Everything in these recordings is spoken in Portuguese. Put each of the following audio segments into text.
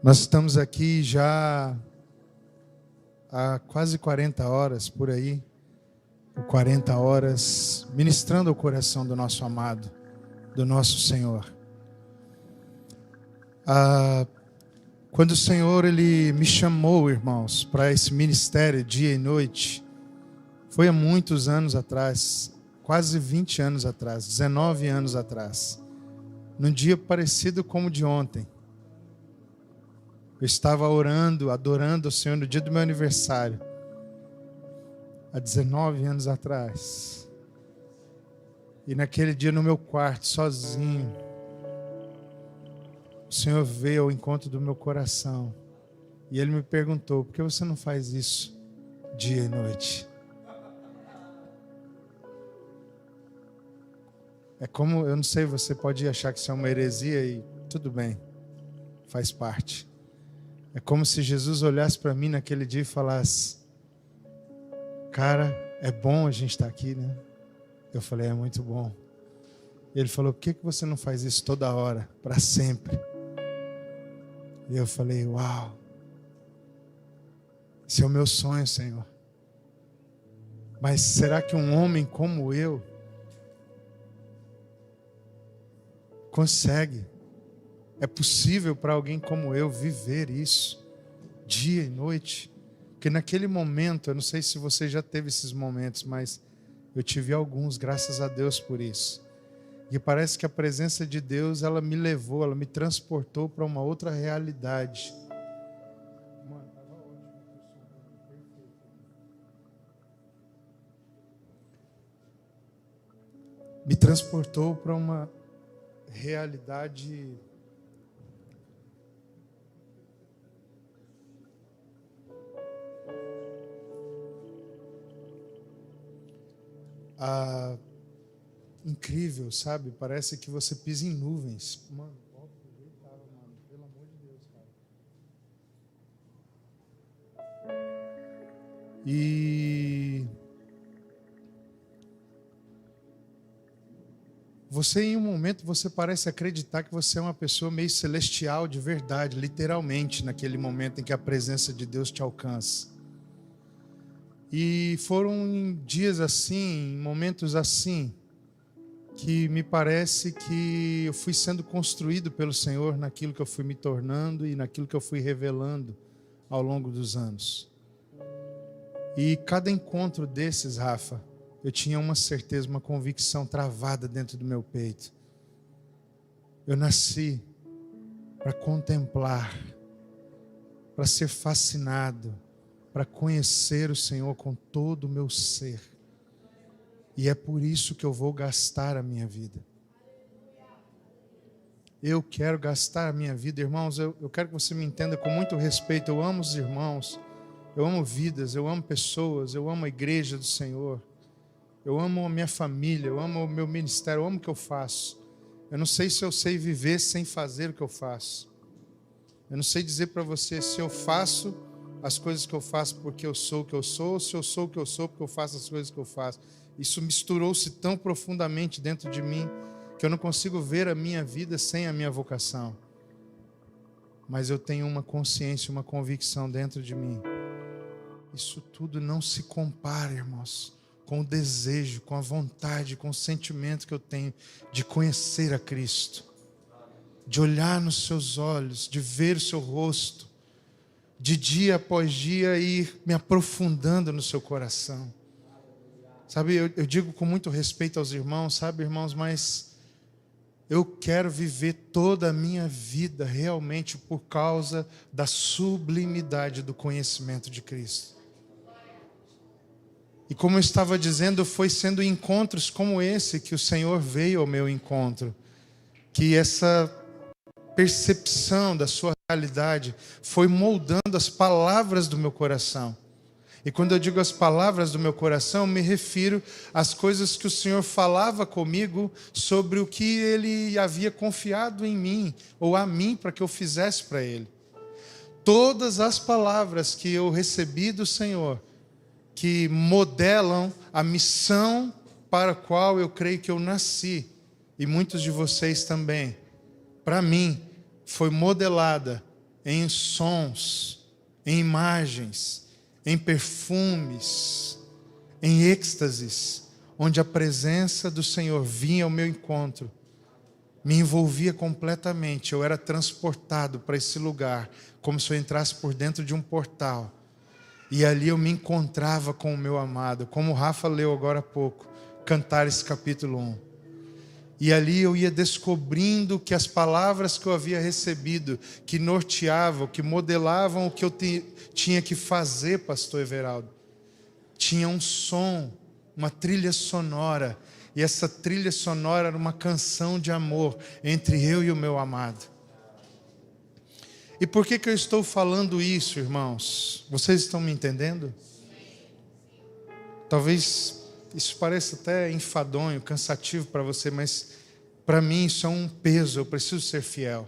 Nós estamos aqui já há quase 40 horas, por aí, 40 horas, ministrando ao coração do nosso amado, do nosso Senhor. Quando o Senhor Ele me chamou, irmãos, para esse ministério dia e noite, foi há muitos anos atrás, quase 20 anos atrás, 19 anos atrás, num dia parecido como o de ontem. Eu estava orando, adorando o Senhor no dia do meu aniversário, há 19 anos atrás. E naquele dia no meu quarto, sozinho, o Senhor veio ao encontro do meu coração. E Ele me perguntou, por que você não faz isso dia e noite? É como, eu não sei, você pode achar que isso é uma heresia e tudo bem, faz parte. É como se Jesus olhasse para mim naquele dia e falasse, cara, é bom a gente estar aqui, né? Eu falei, é muito bom. Ele falou, por que você não faz isso toda hora, para sempre? E eu falei, uau, esse é o meu sonho, Senhor. Mas será que um homem como eu consegue? É possível para alguém como eu viver isso dia e noite? Porque naquele momento, eu não sei se você já teve esses momentos, mas eu tive alguns, graças a Deus por isso. E parece que a presença de Deus, ela me levou, ela me transportou para uma outra realidade. Me transportou para uma realidade incrível, sabe? Parece que você pisa em nuvens. Mano, pelo amor de Deus, cara. E você, em um momento, você parece acreditar que você é uma pessoa meio celestial de verdade, literalmente, naquele momento em que a presença de Deus te alcança. E foram dias assim, momentos assim, que me parece que eu fui sendo construído pelo Senhor naquilo que eu fui me tornando e naquilo que eu fui revelando ao longo dos anos. E cada encontro desses, Rafa, eu tinha uma certeza, uma convicção travada dentro do meu peito. Eu nasci para contemplar, para ser fascinado, para conhecer o Senhor com todo o meu ser. E é por isso que eu vou gastar a minha vida. Eu quero gastar a minha vida, irmãos. Eu quero que você me entenda com muito respeito. Eu amo os irmãos, eu amo vidas, eu amo pessoas, eu amo a igreja do Senhor. Eu amo a minha família, eu amo o meu ministério, eu amo o que eu faço. Eu não sei se eu sei viver sem fazer o que eu faço. Eu não sei dizer para você se eu faço as coisas que eu faço porque eu sou o que eu sou, ou se eu sou o que eu sou porque eu faço as coisas que eu faço. Isso misturou-se tão profundamente dentro de mim que eu não consigo ver a minha vida sem a minha vocação. Mas eu tenho uma consciência, uma convicção dentro de mim. Isso tudo não se compara, irmãos, com o desejo, com a vontade, com o sentimento que eu tenho de conhecer a Cristo, de olhar nos seus olhos, de ver o seu rosto, de dia após dia ir me aprofundando no seu coração. Sabe, eu digo com muito respeito aos irmãos, sabe, irmãos, mas eu quero viver toda a minha vida realmente por causa da sublimidade do conhecimento de Cristo. E como eu estava dizendo, foi sendo encontros como esse que o Senhor veio ao meu encontro, que essa percepção da sua realidade foi moldando as palavras do meu coração. E quando eu digo as palavras do meu coração, me refiro às coisas que o Senhor falava comigo sobre o que Ele havia confiado em mim, ou a mim, para que eu fizesse para Ele. Todas as palavras que eu recebi do Senhor, que modelam a missão para a qual eu creio que eu nasci, e muitos de vocês também, para mim, foi modelada em sons, em imagens, em perfumes, em êxtases, onde a presença do Senhor vinha ao meu encontro, me envolvia completamente. Eu era transportado para esse lugar, como se eu entrasse por dentro de um portal. E ali eu me encontrava com o meu amado, como o Rafa leu agora há pouco, Cantares capítulo 1. E ali eu ia descobrindo que as palavras que eu havia recebido, que norteavam, que modelavam o que eu tinha que fazer, pastor Everaldo, tinha um som, uma trilha sonora. E essa trilha sonora era uma canção de amor entre eu e o meu amado. E por que eu estou falando isso, irmãos? Vocês estão me entendendo? Talvez isso pareça até enfadonho, cansativo para você, mas para mim isso é um peso. Eu preciso ser fiel.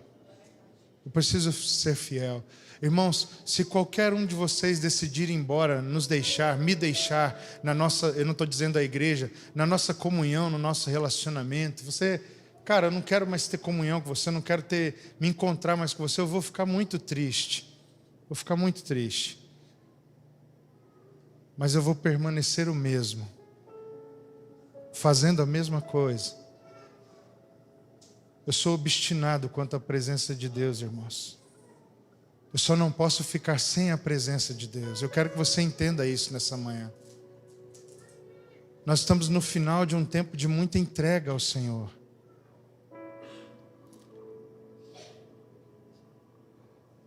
Eu preciso ser fiel. Irmãos, se qualquer um de vocês decidir ir embora, nos deixar, me deixar, na nossa, eu não estou dizendo a igreja, na nossa comunhão, no nosso relacionamento, você, cara, eu não quero mais ter comunhão com você, eu não quero me encontrar mais com você, eu vou ficar muito triste. Vou ficar muito triste. Mas eu vou permanecer o mesmo, fazendo a mesma coisa. Eu sou obstinado quanto à presença de Deus, irmãos. Eu só não posso ficar sem a presença de Deus. Eu quero que você entenda isso nessa manhã. Nós estamos no final de um tempo de muita entrega ao Senhor.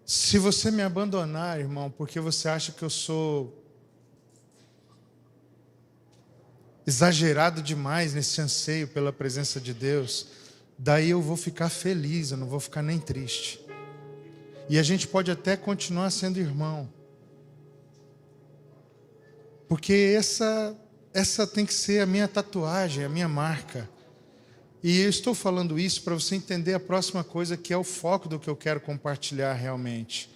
Se você me abandonar, irmão, porque você acha que eu sou exagerado demais nesse anseio pela presença de Deus, daí eu vou ficar feliz, eu não vou ficar nem triste. E a gente pode até continuar sendo irmão. Porque essa tem que ser a minha tatuagem, a minha marca. E eu estou falando isso para você entender a próxima coisa, que é o foco do que eu quero compartilhar realmente.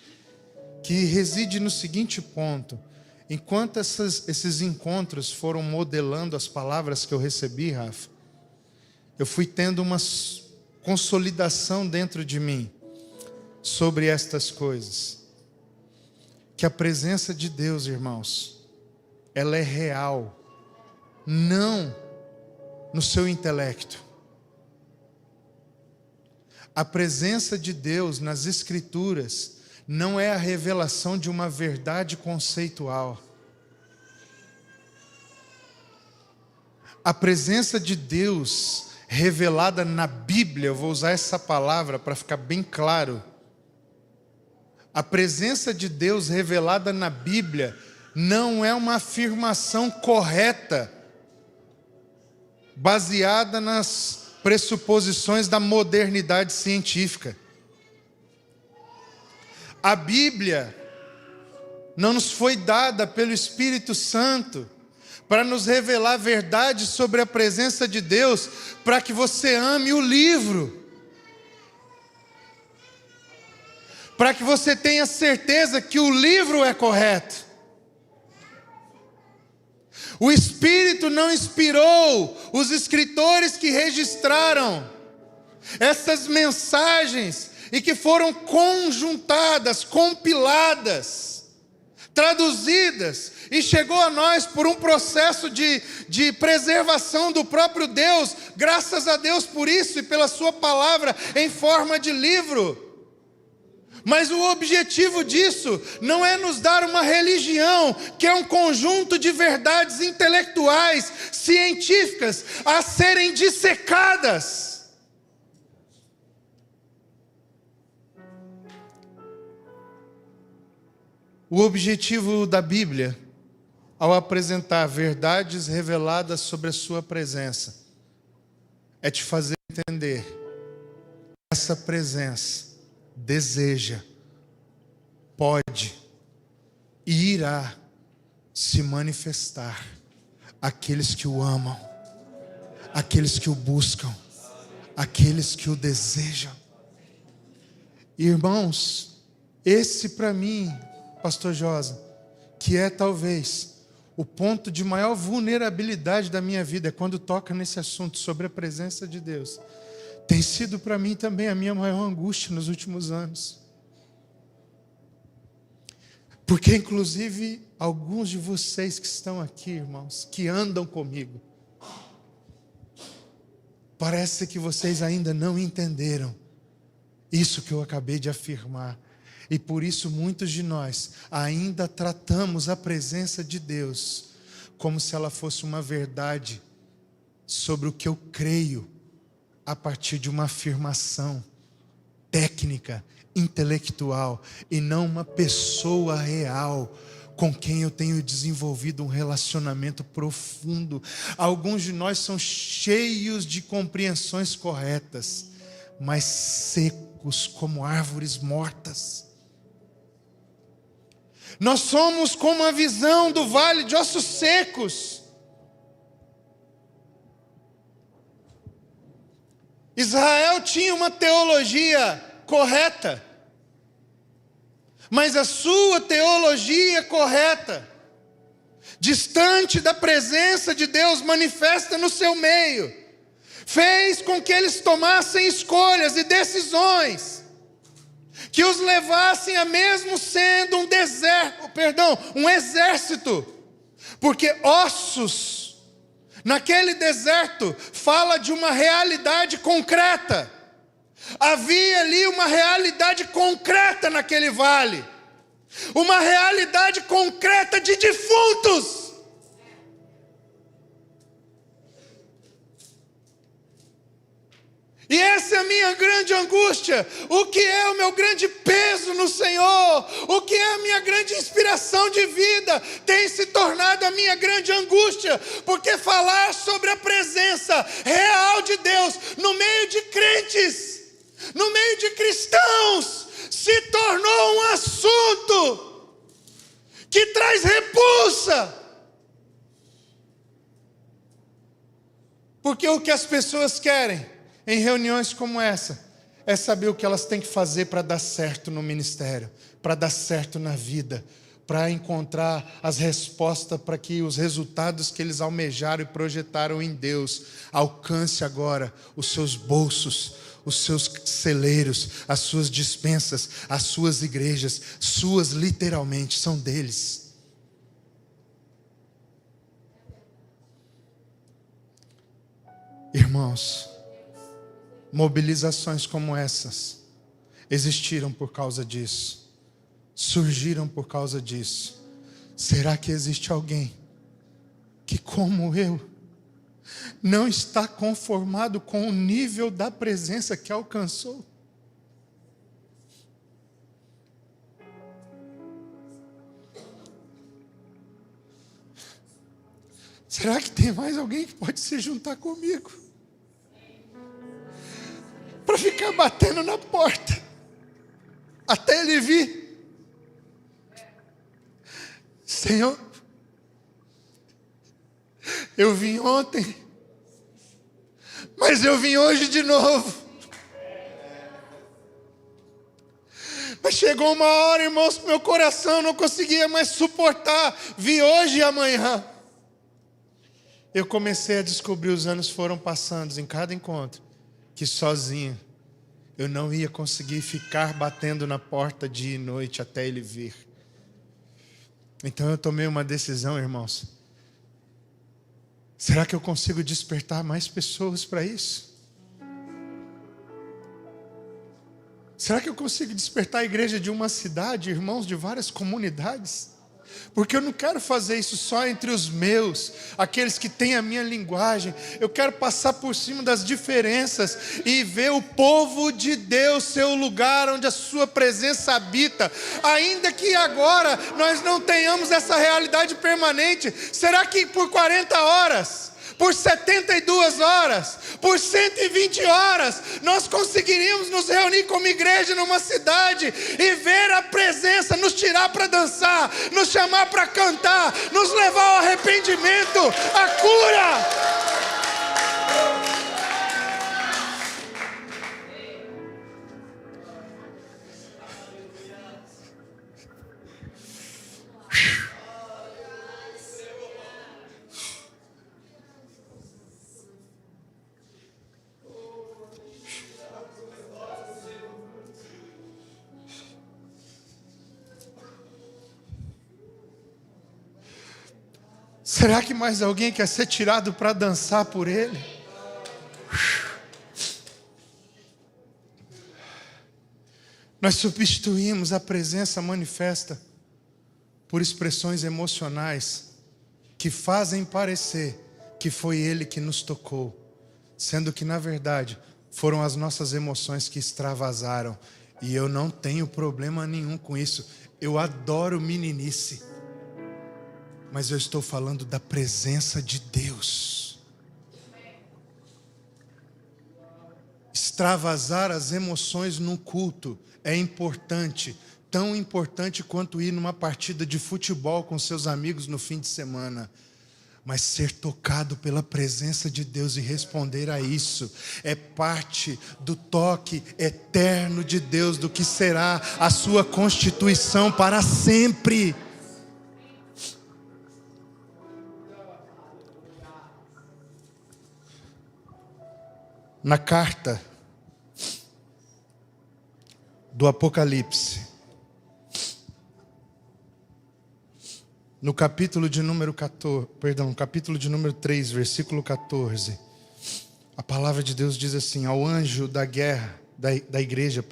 Que reside no seguinte ponto. Enquanto esses encontros foram modelando as palavras que eu recebi, Rafa, eu fui tendo uma consolidação dentro de mim sobre estas coisas. Que a presença de Deus, irmãos, ela é real, não no seu intelecto. A presença de Deus nas Escrituras não é a revelação de uma verdade conceitual. A presença de Deus revelada na Bíblia, eu vou usar essa palavra para ficar bem claro. A presença de Deus revelada na Bíblia não é uma afirmação correta, baseada nas pressuposições da modernidade científica. A Bíblia não nos foi dada pelo Espírito Santo para nos revelar verdades sobre a presença de Deus, para que você ame o livro, para que você tenha certeza que o livro é correto. O Espírito não inspirou os escritores que registraram essas mensagens e que foram conjuntadas, compiladas, traduzidas e chegou a nós por um processo de preservação do próprio Deus. Graças a Deus por isso e pela sua palavra em forma de livro. Mas o objetivo disso não é nos dar uma religião, que é um conjunto de verdades intelectuais, científicas, a serem dissecadas. O objetivo da Bíblia, ao apresentar verdades reveladas sobre a sua presença, é te fazer entender que essa presença deseja, pode e irá se manifestar àqueles que o amam, àqueles que o buscam, àqueles que o desejam. Irmãos, esse para mim, pastor Josa, que é talvez o ponto de maior vulnerabilidade da minha vida, é quando toca nesse assunto sobre a presença de Deus. Tem sido para mim também a minha maior angústia nos últimos anos. Porque inclusive alguns de vocês que estão aqui, irmãos, que andam comigo, parece que vocês ainda não entenderam isso que eu acabei de afirmar. E por isso muitos de nós ainda tratamos a presença de Deus como se ela fosse uma verdade sobre o que eu creio a partir de uma afirmação técnica, intelectual, e não uma pessoa real com quem eu tenho desenvolvido um relacionamento profundo. Alguns de nós são cheios de compreensões corretas, mas secos como árvores mortas. Nós somos como a visão do vale de ossos secos. Israel tinha uma teologia correta, mas a sua teologia correta, distante da presença de Deus manifesta no seu meio, fez com que eles tomassem escolhas e decisões que os levassem a, mesmo sendo um exército, porque ossos naquele deserto fala de uma realidade concreta. Havia ali uma realidade concreta naquele vale, uma realidade concreta de defuntos. E essa é a minha grande angústia. O que é o meu grande peso no Senhor? O que é a minha grande inspiração de vida? Tem se tornado a minha grande angústia. Porque falar sobre a presença real de Deus no meio de crentes, no meio de cristãos, se tornou um assunto que traz repulsa. Porque o que as pessoas querem em reuniões como essa é saber o que elas têm que fazer para dar certo no ministério, para dar certo na vida, para encontrar as respostas para que os resultados que eles almejaram e projetaram em Deus alcance agora os seus bolsos, os seus celeiros, as suas despensas, as suas igrejas. Suas literalmente são deles. Irmãos, mobilizações como essas existiram por causa disso, surgiram por causa disso. Será que existe alguém que, como eu, não está conformado com o nível da presença que alcançou? Será que tem mais alguém que pode se juntar comigo para ficar batendo na porta até ele vir? Senhor, eu vim ontem, mas eu vim hoje de novo. Mas chegou uma hora, irmãos, que meu coração não conseguia mais suportar. Vi hoje e amanhã. Eu comecei a descobrir, os anos foram passando em cada encontro, que sozinho eu não ia conseguir ficar batendo na porta dia e noite até ele vir. Então eu tomei uma decisão, irmãos. Será que eu consigo despertar mais pessoas para isso? Será que eu consigo despertar a igreja de uma cidade, irmãos, de várias comunidades? Porque eu não quero fazer isso só entre os meus, aqueles que têm a minha linguagem. Eu quero passar por cima das diferenças e ver o povo de Deus ser o lugar onde a sua presença habita. Ainda que agora nós não tenhamos essa realidade permanente, será que por 40 horas, por 72 horas, por 120 horas, nós conseguiríamos nos reunir como igreja numa cidade e ver a presença nos tirar para dançar, nos chamar para cantar, nos levar ao arrependimento, à cura? Será que mais alguém quer ser tirado para dançar por Ele? Nós substituímos a presença manifesta por expressões emocionais que fazem parecer que foi Ele que nos tocou, sendo que na verdade foram as nossas emoções que extravasaram. E eu não tenho problema nenhum com isso. Eu adoro meninice. Mas eu estou falando da presença de Deus. Extravasar as emoções num culto é importante, tão importante quanto ir numa partida de futebol com seus amigos no fim de semana. Mas ser tocado pela presença de Deus e responder a isso é parte do toque eterno de Deus, do que será a sua constituição para sempre. Na carta do Apocalipse, no capítulo de número 3, versículo 14, a palavra de Deus diz assim: ao anjo da igreja,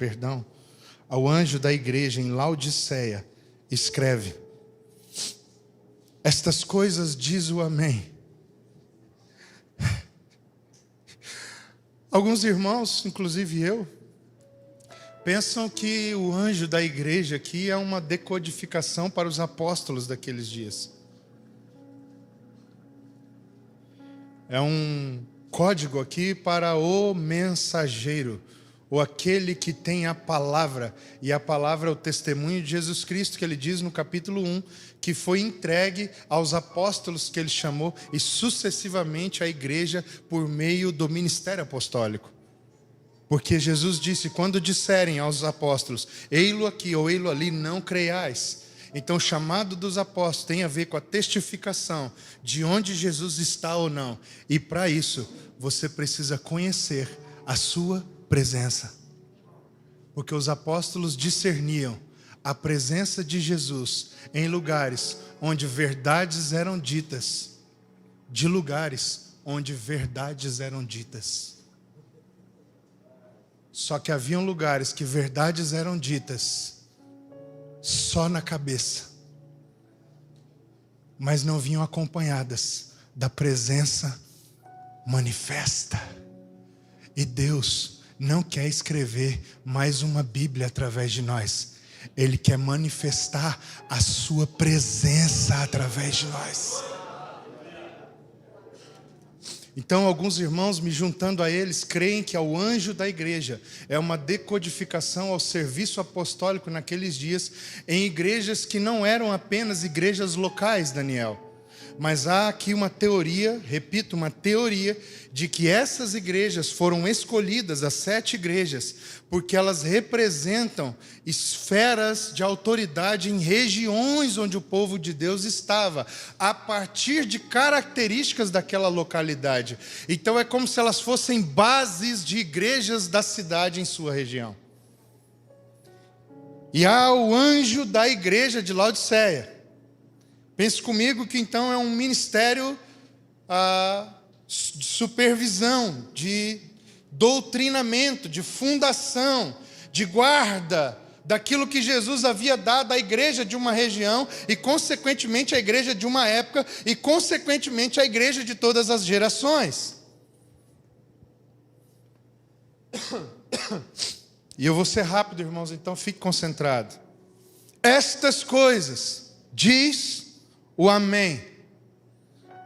ao anjo da igreja em Laodiceia, escreve: estas coisas diz o Amém. Alguns irmãos, inclusive eu, pensam que o anjo da igreja aqui é uma decodificação para os apóstolos daqueles dias. É um código aqui para o mensageiro, ou aquele que tem a palavra, e a palavra é o testemunho de Jesus Cristo, que ele diz no capítulo 1, que foi entregue aos apóstolos que ele chamou, e sucessivamente à igreja por meio do ministério apostólico. Porque Jesus disse: quando disserem aos apóstolos, ei-lo aqui ou ei-lo ali, não creiais. Então o chamado dos apóstolos tem a ver com a testificação de onde Jesus está ou não. E para isso, você precisa conhecer a sua presença. Porque os apóstolos discerniam a presença de Jesus em lugares onde verdades eram ditas, de lugares onde verdades eram ditas. Só que haviam lugares que verdades eram ditas só na cabeça, mas não vinham acompanhadas da presença manifesta. E Deus não quer escrever mais uma Bíblia através de nós. Ele quer manifestar a sua presença através de nós. Então alguns irmãos, me juntando a eles, creem que ao anjo da igreja é uma decodificação ao serviço apostólico naqueles dias, em igrejas que não eram apenas igrejas locais, Daniel. Mas há aqui uma teoria, repito, uma teoria, de que essas igrejas foram escolhidas, as 7 igrejas, porque elas representam esferas de autoridade em regiões onde o povo de Deus estava, a partir de características daquela localidade. Então é como se elas fossem bases de igrejas da cidade em sua região. E há o anjo da igreja de Laodiceia. Pense comigo que então é um ministério de supervisão, de doutrinamento, de fundação, de guarda daquilo que Jesus havia dado à igreja de uma região e consequentemente à igreja de uma época e consequentemente à igreja de todas as gerações. E eu vou ser rápido, irmãos, então fique concentrado. Estas coisas diz o Amém,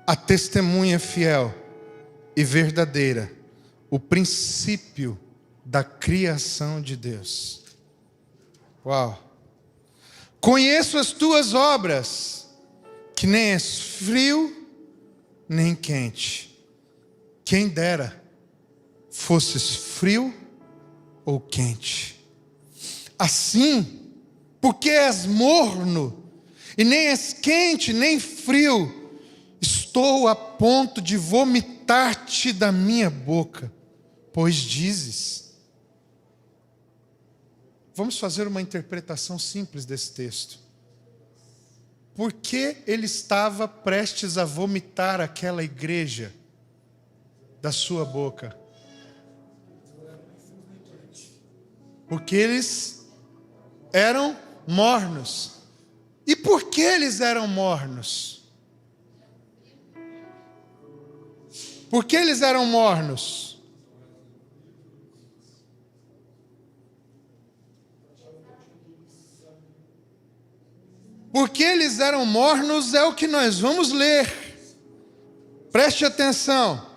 a testemunha fiel e verdadeira, o princípio da criação de Deus. Uau! Conheço as tuas obras, que nem és frio, nem quente. Quem dera fosses frio ou quente. Assim, porque és morno, e nem és quente, nem frio, estou a ponto de vomitar-te da minha boca, pois dizes. Vamos fazer uma interpretação simples desse texto. por que ele estava prestes a vomitar aquela igreja da sua boca? Porque eles eram mornos. E por que eles eram mornos? Por que eles eram mornos? Porque eles eram mornos é o que nós vamos ler. Preste atenção.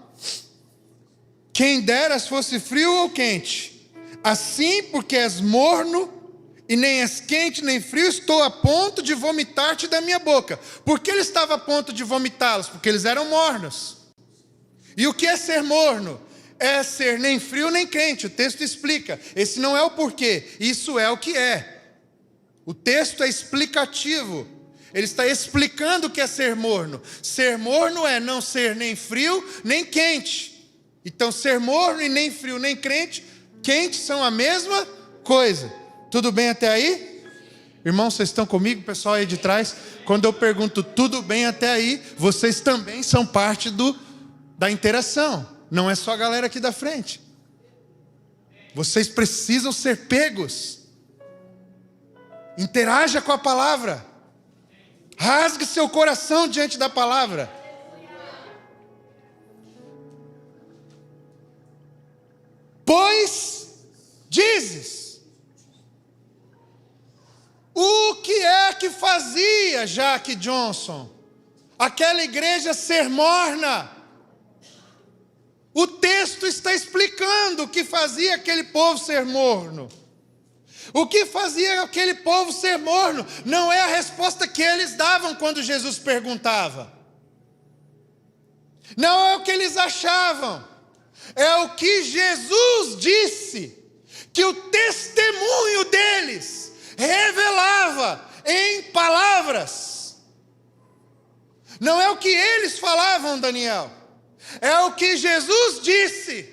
Quem deras fosse frio ou quente. Assim, porque és morno, e nem és quente nem frio, estou a ponto de vomitar-te da minha boca. Por que ele estava a ponto de vomitá-los? Porque eles eram mornos. E o que é ser morno? É ser nem frio nem quente. O texto explica. Esse não é o porquê, isso é o que é. O texto é explicativo. Ele está explicando o que é ser morno. Ser morno é não ser nem frio nem quente. Então ser morno e nem frio nem quente são a mesma coisa. Tudo bem até aí? Irmãos, vocês estão comigo, pessoal aí de trás? Quando eu pergunto tudo bem até aí, vocês também são parte da interação. Não é só a galera aqui da frente. Vocês precisam ser pegos. Interaja com a palavra. Rasgue seu coração diante da palavra. Pois dizes. O que é que fazia Jack Johnson? Aquela igreja ser morna. O texto está explicando o que fazia aquele povo ser morno. O que fazia aquele povo ser morno não é a resposta que eles davam quando Jesus perguntava. Não é o que eles achavam. É o que Jesus disse. Que o testemunho deles revelava em palavras. Não é o que eles falavam, Daniel. É o que Jesus disse.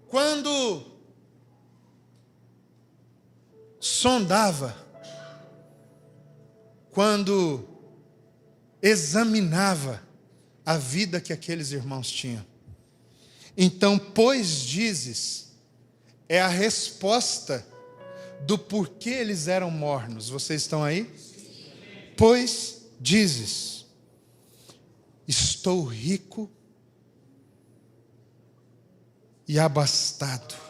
Quando sondava, quando examinava a vida que aqueles irmãos tinham. Então, pois dizes, é a resposta do porquê eles eram mornos. Vocês estão aí? Pois dizes, estou rico e abastado.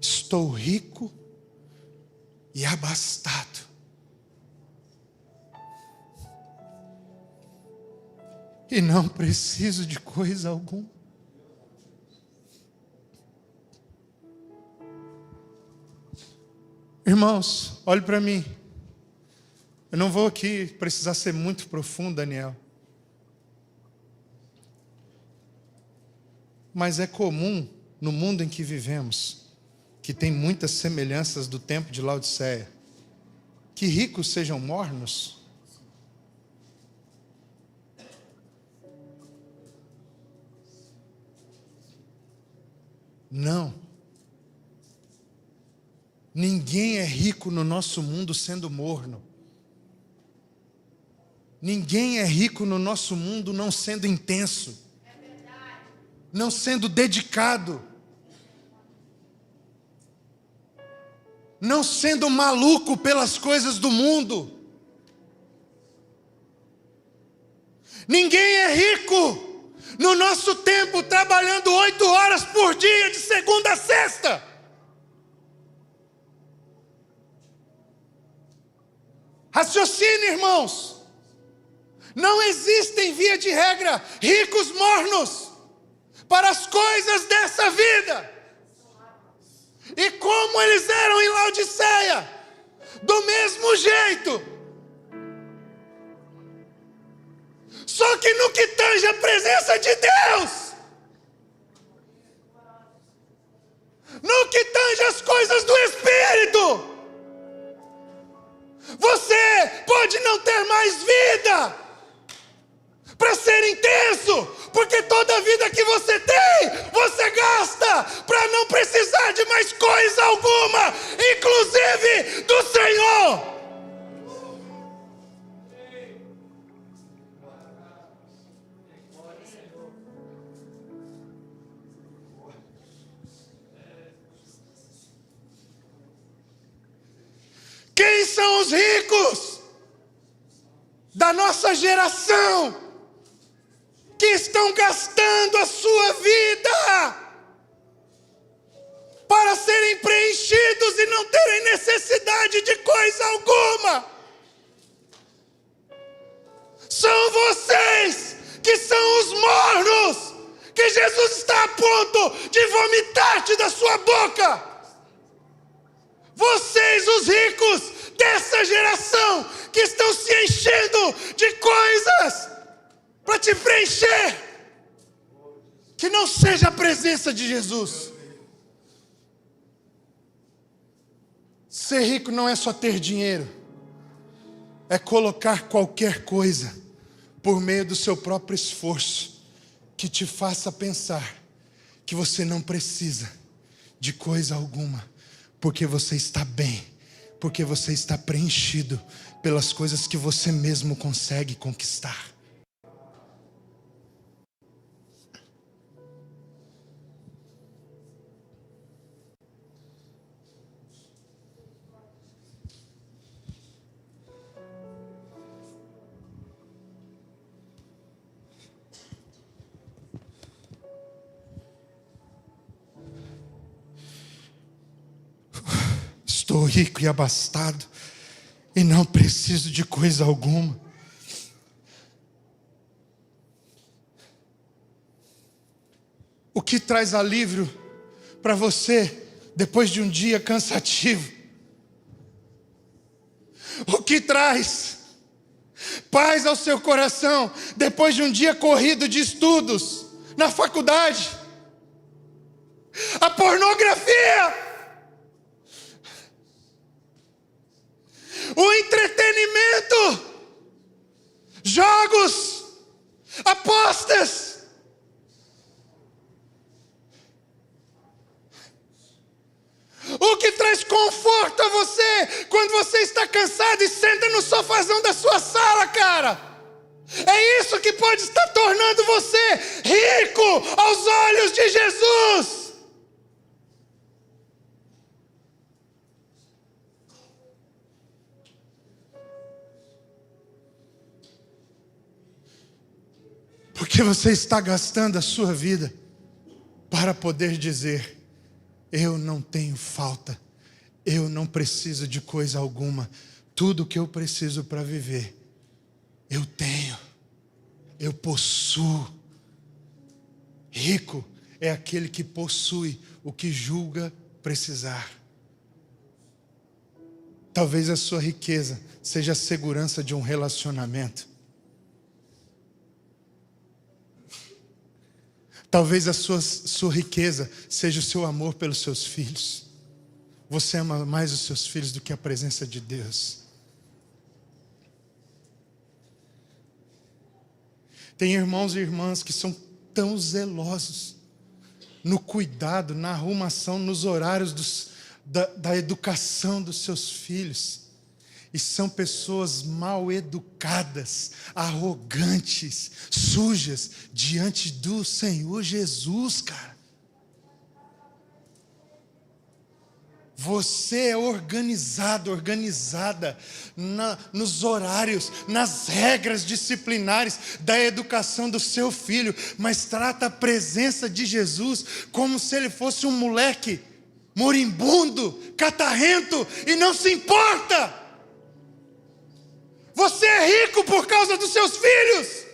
Estou rico e abastado. E não preciso de coisa alguma. Irmãos, olhe para mim. Eu não vou aqui precisar ser muito profundo, Daniel. Mas é comum no mundo em que vivemos, que tem muitas semelhanças do tempo de Laodiceia, que ricos sejam mornos. Não. Ninguém é rico no nosso mundo sendo morno. Ninguém é rico no nosso mundo não sendo intenso. Não sendo dedicado. Não sendo maluco pelas coisas do mundo. Ninguém é rico no nosso tempo trabalhando 8 horas por dia, de segunda a sexta. Raciocine, irmãos. Não existem, via de regra, ricos mornos para as coisas dessa vida. E como eles eram em Laodiceia, do mesmo jeito. Só que no que tange a presença de Deus, no que tange as coisas do Espírito, você pode não ter mais vida para ser intenso, porque toda a vida que você tem, você gasta para não precisar necessidade mais coisa alguma, inclusive do Senhor. Quem são os ricos da nossa geração que estão gastando a sua vida para serem preenchidos e não terem necessidade de coisa alguma? São vocês que são os mornos que Jesus está a ponto de vomitar-te da sua boca. Vocês, os ricos dessa geração, que estão se enchendo de coisas para te preencher, que não seja a presença de Jesus. Ser rico não é só ter dinheiro, é colocar qualquer coisa por meio do seu próprio esforço, que te faça pensar que você não precisa de coisa alguma, porque você está bem, porque você está preenchido pelas coisas que você mesmo consegue conquistar. Estou rico e abastado e não preciso de coisa alguma. O que traz alívio para você depois de um dia cansativo? O que traz paz ao seu coração depois de um dia corrido de estudos na faculdade? A pornografia! O entretenimento, jogos, apostas. O que traz conforto a você quando você está cansado e senta no sofazão da sua sala, cara? É isso que pode estar tornando você rico aos olhos de Jesus. Porque você está gastando a sua vida para poder dizer: eu não tenho falta, eu não preciso de coisa alguma, tudo que eu preciso para viver, eu tenho, eu possuo. Rico é aquele que possui o que julga precisar. Talvez a sua riqueza seja a segurança de um relacionamento. Talvez a sua riqueza seja o seu amor pelos seus filhos. Você ama mais os seus filhos do que a presença de Deus. Tem irmãos e irmãs que são tão zelosos no cuidado, na arrumação, nos horários da educação dos seus filhos. E são pessoas mal educadas, arrogantes, sujas diante do Senhor Jesus, cara. Você é organizado, organizada nos horários, nas regras disciplinares da educação do seu filho, mas trata a presença de Jesus como se ele fosse um moleque moribundo, catarrento, e não se importa. Você é rico por causa dos seus filhos.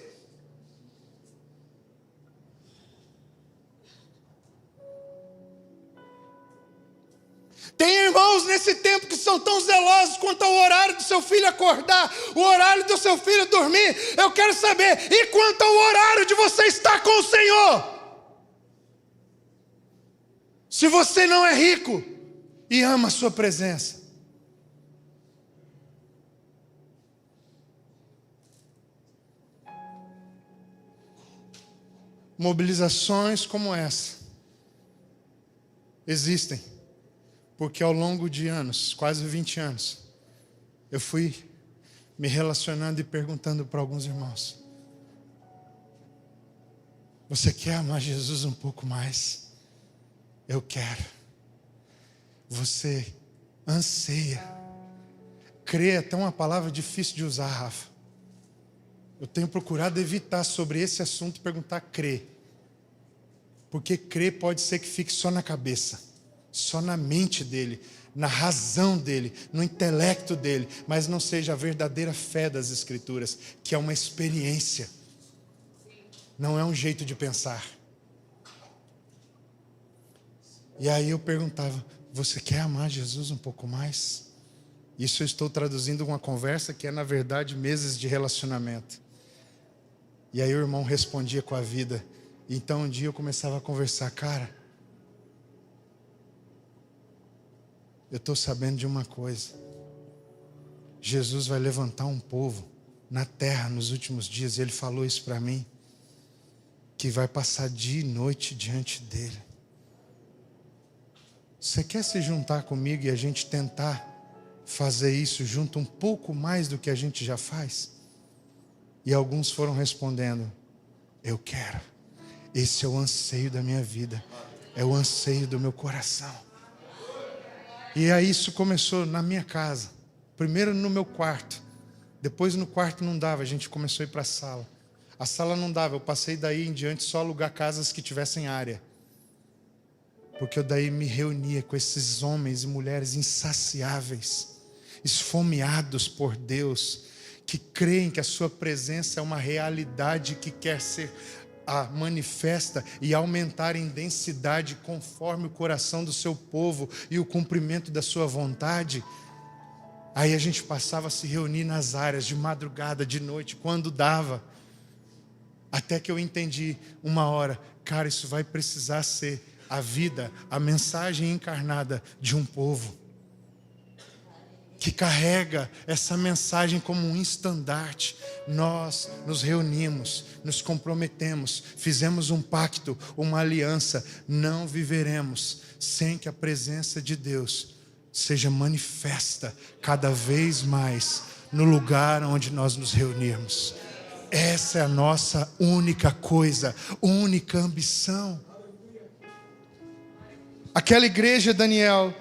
Tem irmãos nesse tempo que são tão zelosos quanto ao horário do seu filho acordar, o horário do seu filho dormir. Eu quero saber, e quanto ao horário de você estar com o Senhor? Se você não é rico e ama a sua presença, mobilizações como essa existem, porque ao longo de anos, quase 20 anos, eu fui me relacionando e perguntando para alguns irmãos: você quer amar Jesus um pouco mais? Eu quero. Você anseia. Crer é até uma palavra difícil de usar, Rafa. Eu tenho procurado evitar sobre esse assunto perguntar crer. Porque crer pode ser que fique só na cabeça, só na mente dele, na razão dele, no intelecto dele, mas não seja a verdadeira fé das Escrituras, que é uma experiência, não é um jeito de pensar. E aí eu perguntava: você quer amar Jesus um pouco mais? Isso eu estou traduzindo uma conversa que é, na verdade, meses de relacionamento. E aí o irmão respondia com a vida. Então um dia eu começava a conversar: cara, eu estou sabendo de uma coisa. Jesus vai levantar um povo na terra nos últimos dias. Ele falou isso para mim, que vai passar dia e noite diante dele. Você quer se juntar comigo e a gente tentar fazer isso junto um pouco mais do que a gente já faz? E alguns foram respondendo: eu quero. Esse é o anseio da minha vida, é o anseio do meu coração. E aí isso começou na minha casa. Primeiro no meu quarto, depois no quarto não dava, a gente começou a ir para a sala. A sala não dava, eu passei daí em diante só alugar casas que tivessem área. Porque eu daí me reunia com esses homens e mulheres insaciáveis, esfomeados por Deus, que creem que a sua presença é uma realidade que quer ser manifesta e aumentar em densidade conforme o coração do seu povo e o cumprimento da sua vontade. Aí a gente passava a se reunir nas áreas de madrugada, de noite, quando dava. Até que eu entendi uma hora: cara, isso vai precisar ser a vida, a mensagem encarnada de um povo que carrega essa mensagem como um estandarte. Nós nos reunimos, nos comprometemos, fizemos um pacto, uma aliança. Não viveremos sem que a presença de Deus seja manifesta cada vez mais no lugar onde nós nos reunirmos. Essa é a nossa única coisa, única ambição. Aquela igreja, Daniel,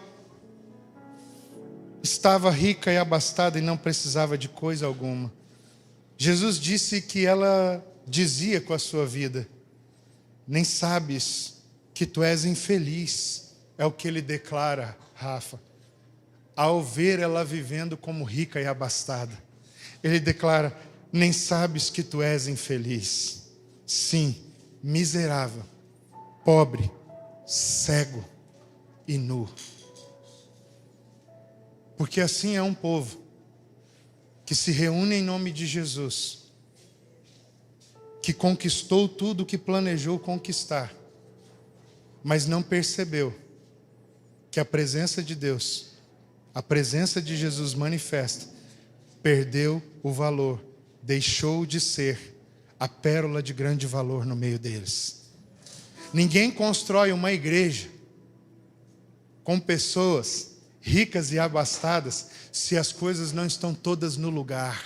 estava rica e abastada e não precisava de coisa alguma. Jesus disse que ela dizia com a sua vida: nem sabes que tu és infeliz. É o que ele declara, Rafa, ao ver ela vivendo como rica e abastada. Ele declara: nem sabes que tu és infeliz. Sim, miserável, pobre, cego e nu. Porque assim é um povo que se reúne em nome de Jesus, que conquistou tudo o que planejou conquistar, mas não percebeu que a presença de Deus, a presença de Jesus manifesta, perdeu o valor, deixou de ser a pérola de grande valor no meio deles. Ninguém constrói uma igreja com pessoas ricas e abastadas se as coisas não estão todas no lugar,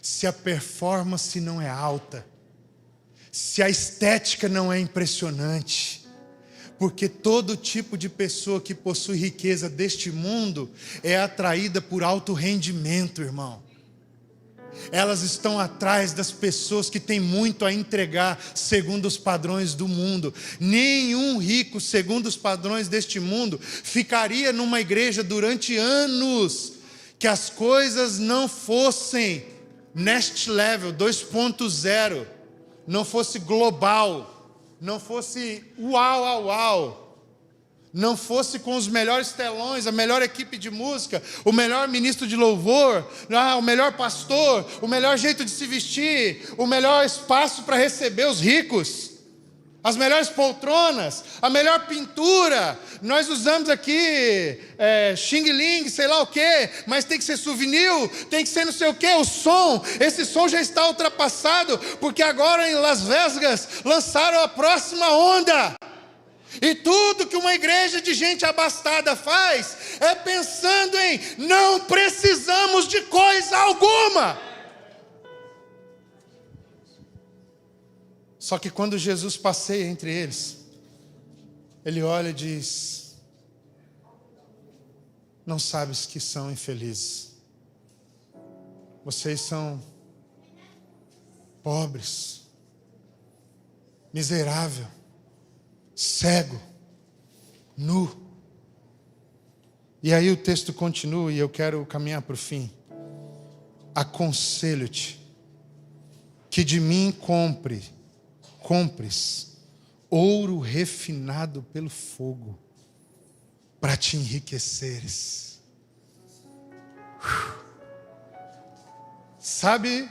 se a performance não é alta, se a estética não é impressionante. Porque todo tipo de pessoa que possui riqueza deste mundo é atraída por alto rendimento, irmão. Elas estão atrás das pessoas que têm muito a entregar segundo os padrões do mundo. Nenhum rico, segundo os padrões deste mundo, ficaria numa igreja durante anos que as coisas não fossem next level, 2.0, não fosse global, não fosse uau, não fosse com os melhores telões, a melhor equipe de música, o melhor ministro de louvor, o melhor pastor, o melhor jeito de se vestir, o melhor espaço para receber os ricos, as melhores poltronas, a melhor pintura. Nós usamos aqui Xing Ling, sei lá o que, mas tem que ser souvenir, tem que ser não sei o que, o som. Esse som já está ultrapassado, porque agora em Las Vegas lançaram a próxima onda. E tudo que uma igreja de gente abastada faz é pensando em não precisamos de coisa alguma. Só que quando Jesus passeia entre eles, ele olha e diz: não sabes que são infelizes. Vocês são pobres, miserável, cego, nu. E aí o texto continua e eu quero caminhar para o fim. Aconselho-te que de mim compres ouro refinado pelo fogo, para te enriqueceres. Sabe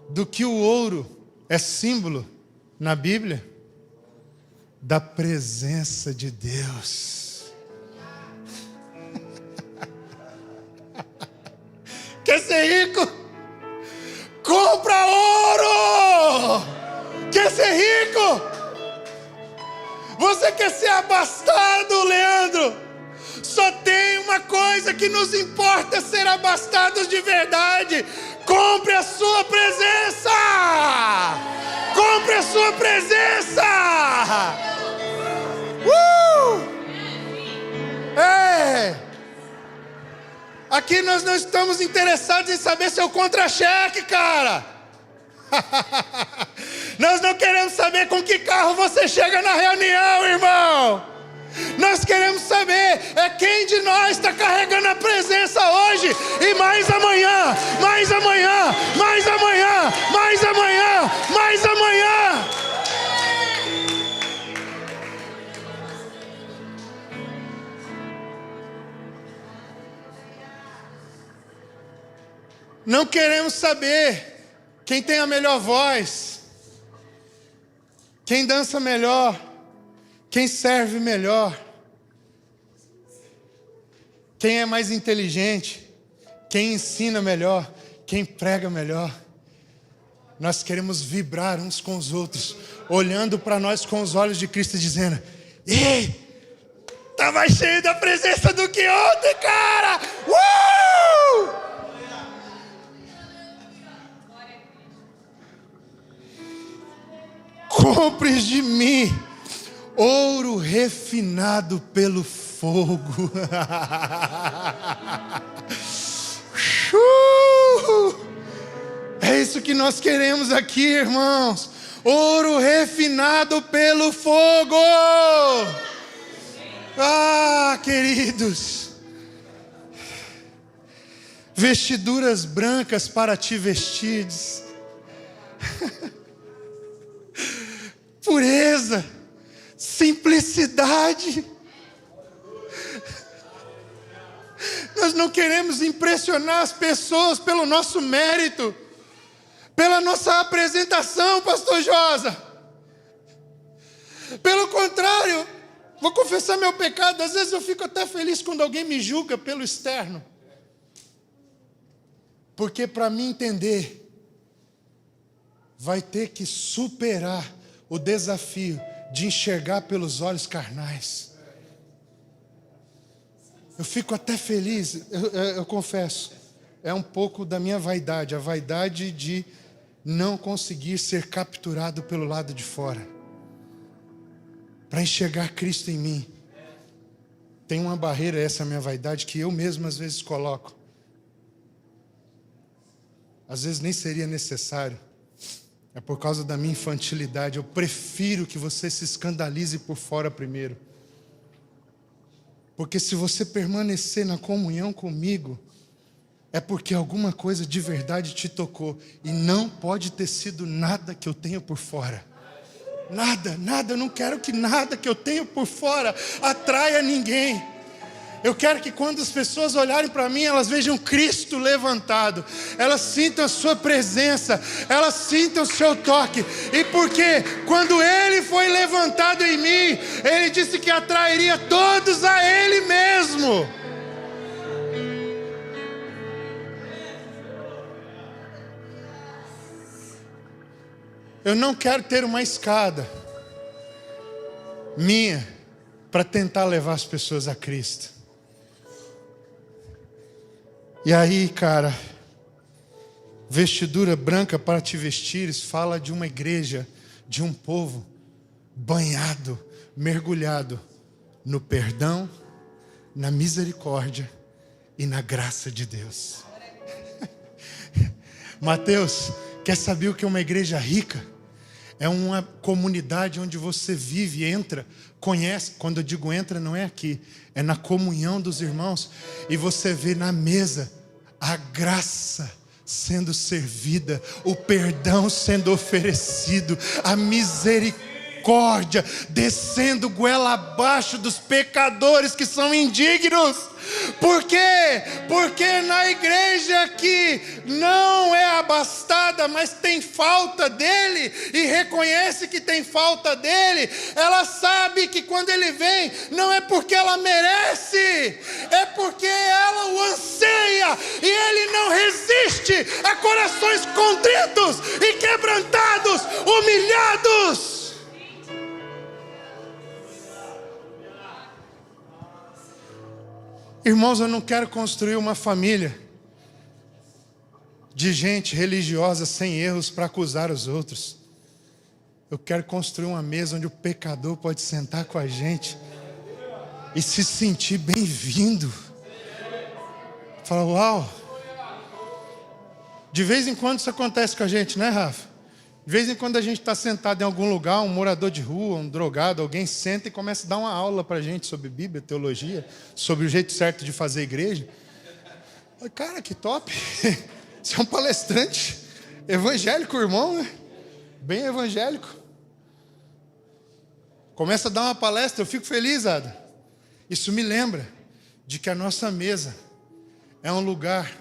do que o ouro é símbolo na Bíblia? Da presença de Deus. Quer ser rico? Compra ouro! Quer ser rico? Você quer ser abastado, Leandro? Só tem uma coisa que nos importa: ser abastados de verdade. Compre a sua presença! Compre a sua presença! Aqui nós não estamos interessados em saber seu contra-cheque, cara. Nós não queremos saber com que carro você chega na reunião, irmão. Nós queremos saber quem de nós está carregando a presença hoje. E mais amanhã, mais amanhã, mais amanhã, mais amanhã, mais amanhã. Não queremos saber quem tem a melhor voz, quem dança melhor, quem serve melhor, quem é mais inteligente, quem ensina melhor, quem prega melhor. Nós queremos vibrar uns com os outros, olhando para nós com os olhos de Cristo e dizendo: ei, tá mais cheio da presença do que ontem, cara! Compres de mim ouro refinado pelo fogo. É isso que nós queremos aqui, irmãos. Ouro refinado pelo fogo. Ah, queridos. Vestiduras brancas para te vestires. Pureza, simplicidade. Nós não queremos impressionar as pessoas pelo nosso mérito, pela nossa apresentação, pastor Josa. Pelo contrário, vou confessar meu pecado, às vezes eu fico até feliz quando alguém me julga pelo externo. Porque para mim entender, vai ter que superar o desafio de enxergar pelos olhos carnais. Eu fico até feliz, eu confesso, é um pouco da minha vaidade, a vaidade de não conseguir ser capturado pelo lado de fora, para enxergar Cristo em mim. Tem uma barreira, essa minha vaidade, que eu mesmo às vezes coloco. Às vezes nem seria necessário. É por causa da minha infantilidade. Eu prefiro que você se escandalize por fora primeiro. Porque se você permanecer na comunhão comigo, é porque alguma coisa de verdade te tocou. E não pode ter sido nada que eu tenho por fora. Nada, eu não quero que nada que eu tenho por fora atraia ninguém. Eu quero que quando as pessoas olharem para mim, elas vejam Cristo levantado. Elas sintam a sua presença. Elas sintam o seu toque. E porque quando Ele foi levantado em mim, Ele disse que atrairia todos a Ele mesmo. Eu não quero ter uma escada minha para tentar levar as pessoas a Cristo. E aí, cara, vestidura branca para te vestires, fala de uma igreja, de um povo banhado, mergulhado no perdão, na misericórdia e na graça de Deus. Mateus, quer saber o que é uma igreja rica? É uma comunidade onde você vive, entra, conhece. Quando eu digo entra, não é aqui, é na comunhão dos irmãos. E você vê na mesa a graça sendo servida, o perdão sendo oferecido, a misericórdia descendo goela abaixo dos pecadores que são indignos. Por quê? Porque na igreja que não é abastada, mas tem falta dele, e reconhece que tem falta dele, ela sabe que quando ele vem, não é porque ela merece, é porque ela o anseia, e ele não resiste a corações contritos e quebrantados, humilhados. Irmãos, eu não quero construir uma família de gente religiosa sem erros para acusar os outros. Eu quero construir uma mesa onde o pecador pode sentar com a gente e se sentir bem-vindo. Fala, uau! De vez em quando isso acontece com a gente, né, Rafa? De vez em quando a gente está sentado em algum lugar, um morador de rua, um drogado, alguém senta e começa a dar uma aula para a gente sobre Bíblia, teologia, sobre o jeito certo de fazer igreja. Cara, que top! Você é um palestrante evangélico, irmão, né? Bem evangélico. Começa a dar uma palestra, eu fico feliz, Ada. Isso me lembra de que a nossa mesa é um lugar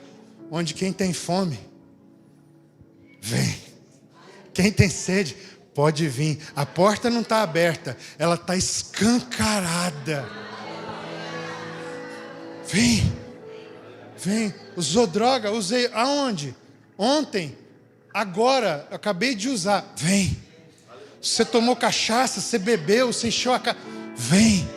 onde quem tem fome, vem. Quem tem sede, pode vir. A porta não está aberta, ela está escancarada. Vem, vem. Usou droga? Usei aonde? Ontem, agora, acabei de usar. Vem. Você tomou cachaça, você bebeu, você encheu a cara. Vem.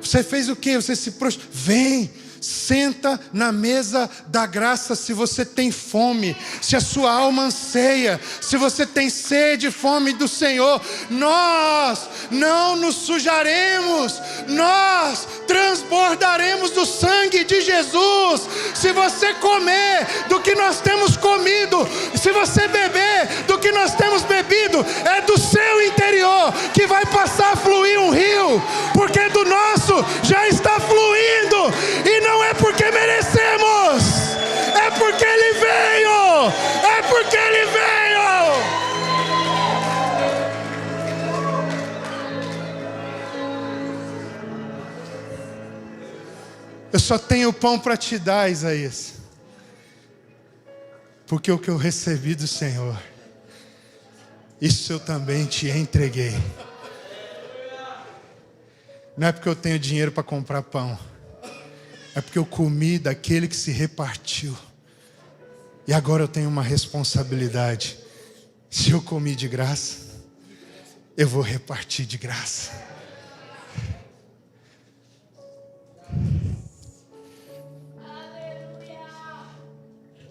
Você fez o quê? Você se prostituiu. Vem. Senta na mesa da graça se você tem fome, se a sua alma anseia, se você tem sede e fome do Senhor. Nós não nos sujaremos, nós transbordaremos do sangue de Jesus. Se você comer do que nós temos comido, se você beber do que nós temos bebido, é do seu interior que vai passar a fluir um rio, porque do nosso já está fluindo, e não é porque merecemos, é porque Ele veio, é porque Ele veio. Eu só tenho pão para te dar, Isaías, porque o que eu recebi do Senhor, isso eu também te entreguei. Não é porque eu tenho dinheiro para comprar pão, é porque eu comi daquele que se repartiu. E agora eu tenho uma responsabilidade. Se eu comi de graça, eu vou repartir de graça.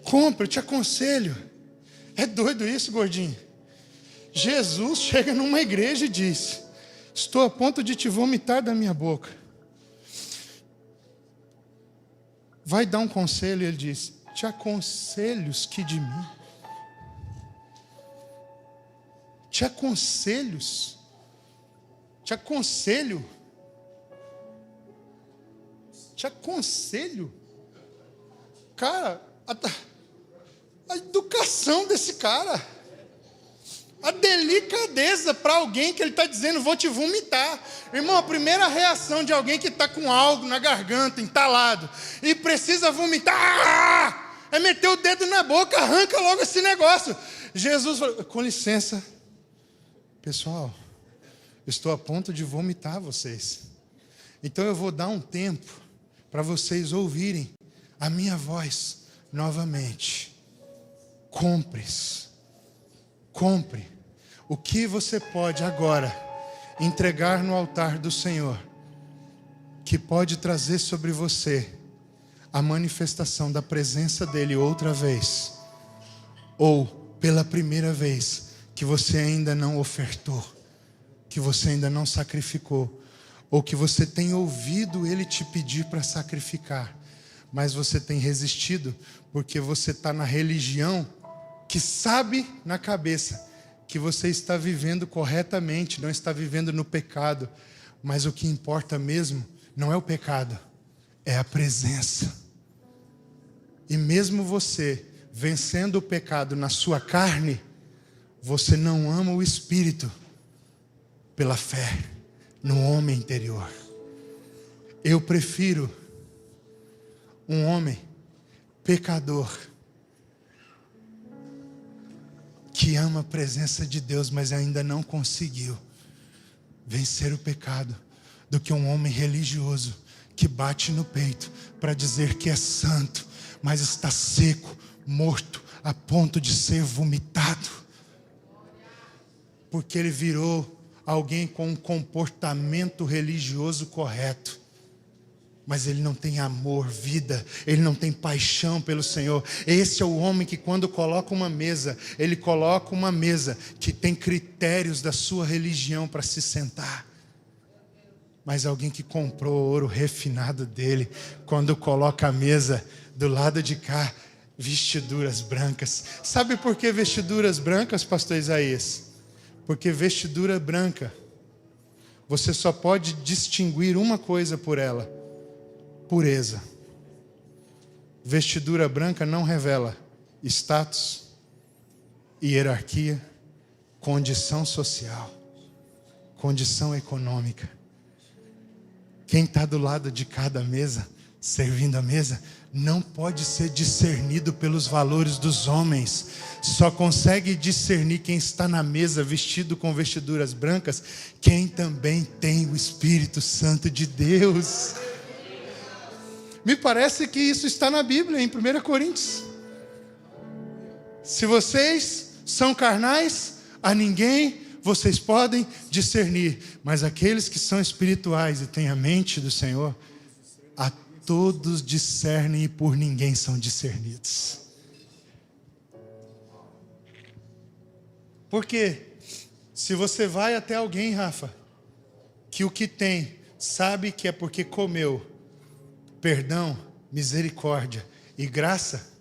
Compra, eu te aconselho. É doido isso, gordinho? Jesus chega numa igreja e diz: estou a ponto de te vomitar da minha boca. Vai dar um conselho, ele diz: te aconselhos que de mim. Te aconselhos. Te aconselho. Te aconselho. Cara, a educação desse cara, a delicadeza para alguém que ele está dizendo: vou te vomitar. Irmão, a primeira reação de alguém que está com algo na garganta, entalado, e precisa vomitar, é meter o dedo na boca, arranca logo esse negócio. Jesus falou: com licença, pessoal, estou a ponto de vomitar vocês. Então eu vou dar um tempo para vocês ouvirem a minha voz novamente. Compre. O que você pode agora entregar no altar do Senhor, que pode trazer sobre você a manifestação da presença dEle outra vez, ou pela primeira vez, que você ainda não ofertou, que você ainda não sacrificou, ou que você tem ouvido Ele te pedir para sacrificar, mas você tem resistido, porque você está na religião que sabe na cabeça que você está vivendo corretamente, não está vivendo no pecado, mas o que importa mesmo não é o pecado, é a presença. E mesmo você vencendo o pecado na sua carne, você não ama o Espírito pela fé no homem interior. Eu prefiro um homem pecador que ama a presença de Deus, mas ainda não conseguiu vencer o pecado, do que um homem religioso que bate no peito para dizer que é santo, mas está seco, morto, a ponto de ser vomitado, porque ele virou alguém com um comportamento religioso correto, mas ele não tem amor, vida, ele não tem paixão pelo Senhor. Esse é o homem que, quando coloca uma mesa, ele coloca uma mesa que tem critérios da sua religião para se sentar. Mas alguém que comprou o ouro refinado dele, quando coloca a mesa do lado de cá, vestiduras brancas. Sabe por que vestiduras brancas, pastor Isaías? Porque vestidura branca, você só pode distinguir uma coisa por ela: pureza. Vestidura branca não revela status, hierarquia, condição social, condição econômica. Quem está do lado de cada mesa, servindo a mesa, não pode ser discernido pelos valores dos homens. Só consegue discernir quem está na mesa vestido com vestiduras brancas, quem também tem o Espírito Santo de Deus. Me parece que isso está na Bíblia, em 1 Coríntios. Se vocês são carnais, a ninguém vocês podem discernir, mas aqueles que são espirituais e têm a mente do Senhor, a todos discernem e por ninguém são discernidos. Porque se você vai até alguém, Rafa, que o que tem, sabe que é porque comeu perdão, misericórdia e graça,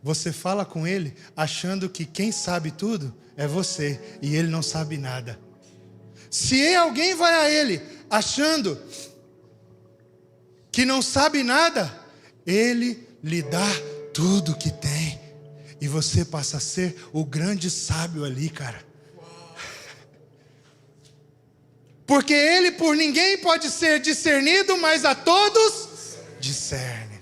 você fala com ele achando que quem sabe tudo é você e ele não sabe nada. Se alguém vai a ele achando que não sabe nada, ele lhe dá tudo que tem e você passa a ser o grande sábio ali, cara. Porque ele por ninguém pode ser discernido, mas a todos discerne.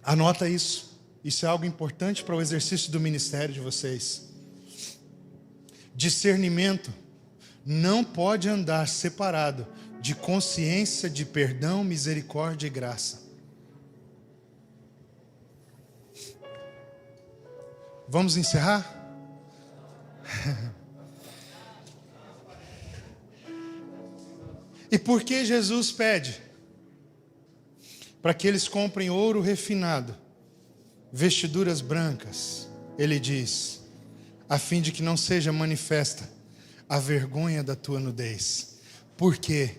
Anota isso. Isso é algo importante para o exercício do ministério de vocês. Discernimento não pode andar separado de consciência de perdão, misericórdia e graça. Vamos encerrar? E por que Jesus pede para que eles comprem ouro refinado, vestiduras brancas? Ele diz: a fim de que não seja manifesta a vergonha da tua nudez. Por quê?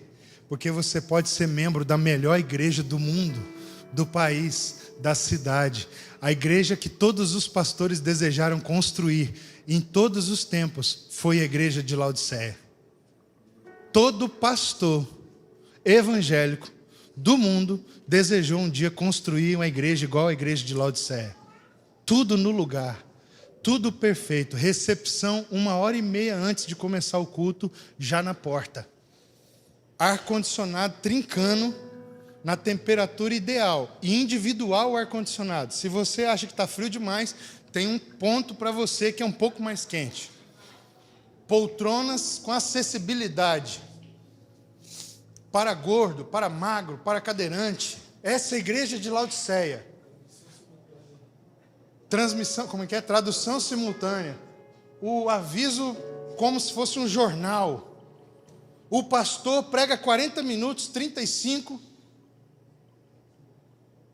Porque você pode ser membro da melhor igreja do mundo, do país, da cidade. A igreja que todos os pastores desejaram construir em todos os tempos foi a igreja de Laodiceia. Todo pastor evangélico do mundo desejou um dia construir uma igreja igual à igreja de Laodiceia. Tudo no lugar, tudo perfeito. Recepção 1h30 antes de começar o culto, já na porta. Ar-condicionado trincando na temperatura ideal. E individual o ar-condicionado. Se você acha que está frio demais, tem um ponto para você que é um pouco mais quente. Poltronas com acessibilidade. Para gordo, para magro, para cadeirante. Essa é a igreja de Laodiceia. Transmissão, como é que é? Tradução simultânea. o aviso como se fosse um jornal. O pastor prega 40 minutos, 35,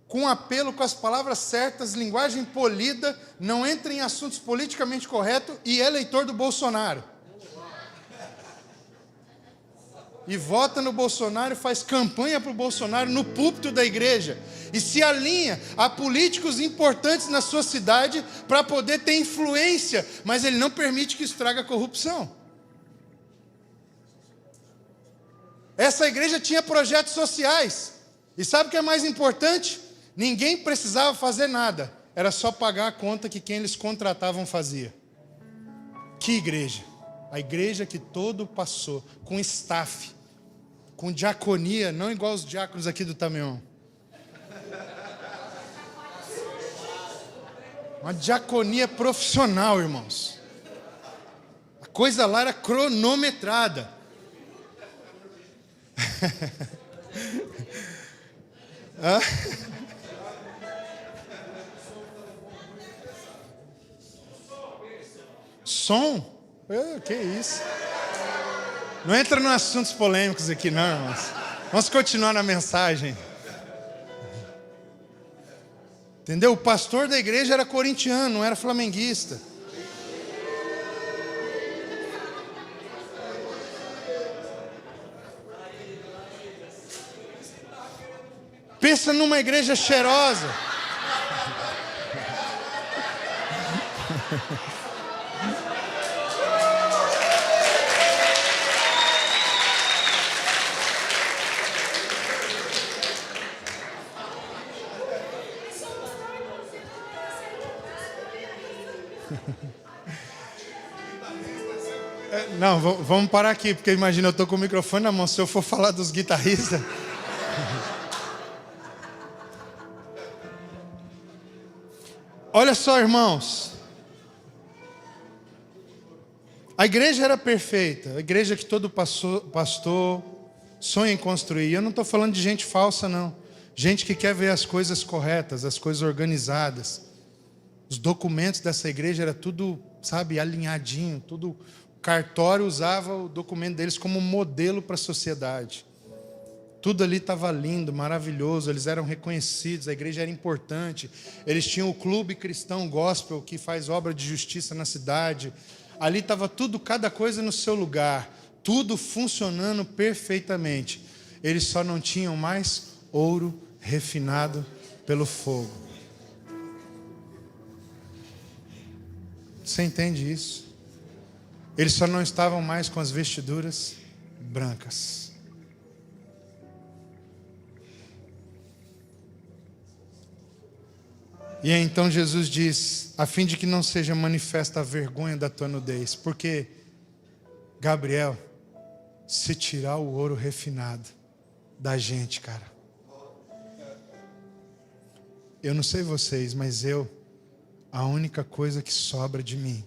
com apelo, com as palavras certas, linguagem polida, não entra em assuntos politicamente corretos e é eleitor do Bolsonaro. E vota no Bolsonaro, faz campanha para o Bolsonaro no púlpito da igreja. E se alinha a políticos importantes na sua cidade para poder ter influência, mas ele não permite que isso traga corrupção. Essa igreja tinha projetos sociais. E sabe o que é mais importante? Ninguém precisava fazer nada. Era só pagar a conta que quem eles contratavam fazia. Que igreja? A igreja que todo passou, com staff, com diaconia, não igual os diáconos aqui do Tameão. Uma diaconia profissional, irmãos. A coisa lá era cronometrada. Som? Que isso? Não entra em assuntos polêmicos aqui não, irmãos. Vamos continuar na mensagem. Entendeu? O pastor da igreja era corintiano, não era flamenguista. Pensa numa igreja cheirosa. Não, vamos parar aqui, porque imagina, eu estou com o microfone na mão, se eu for falar dos guitarristas... Olha só, irmãos. A igreja era perfeita, a igreja que todo pastor sonha em construir. Eu não estou falando de gente falsa, não. Gente que quer ver as coisas corretas, as coisas organizadas. Os documentos dessa igreja era tudo, sabe, alinhadinho, tudo. O cartório usava o documento deles como modelo para a sociedade. Tudo ali estava lindo, maravilhoso, eles eram reconhecidos, a igreja era importante. Eles tinham o clube cristão gospel que faz obra de justiça na cidade. Ali estava tudo, cada coisa no seu lugar, tudo funcionando perfeitamente. Eles só não tinham mais ouro refinado pelo fogo. Você entende isso? Eles só não estavam mais com as vestiduras brancas. E aí, então Jesus diz, a fim de que não seja manifesta a vergonha da tua nudez, porque, Gabriel, se tirar o ouro refinado da gente, cara, eu não sei vocês, mas a única coisa que sobra de mim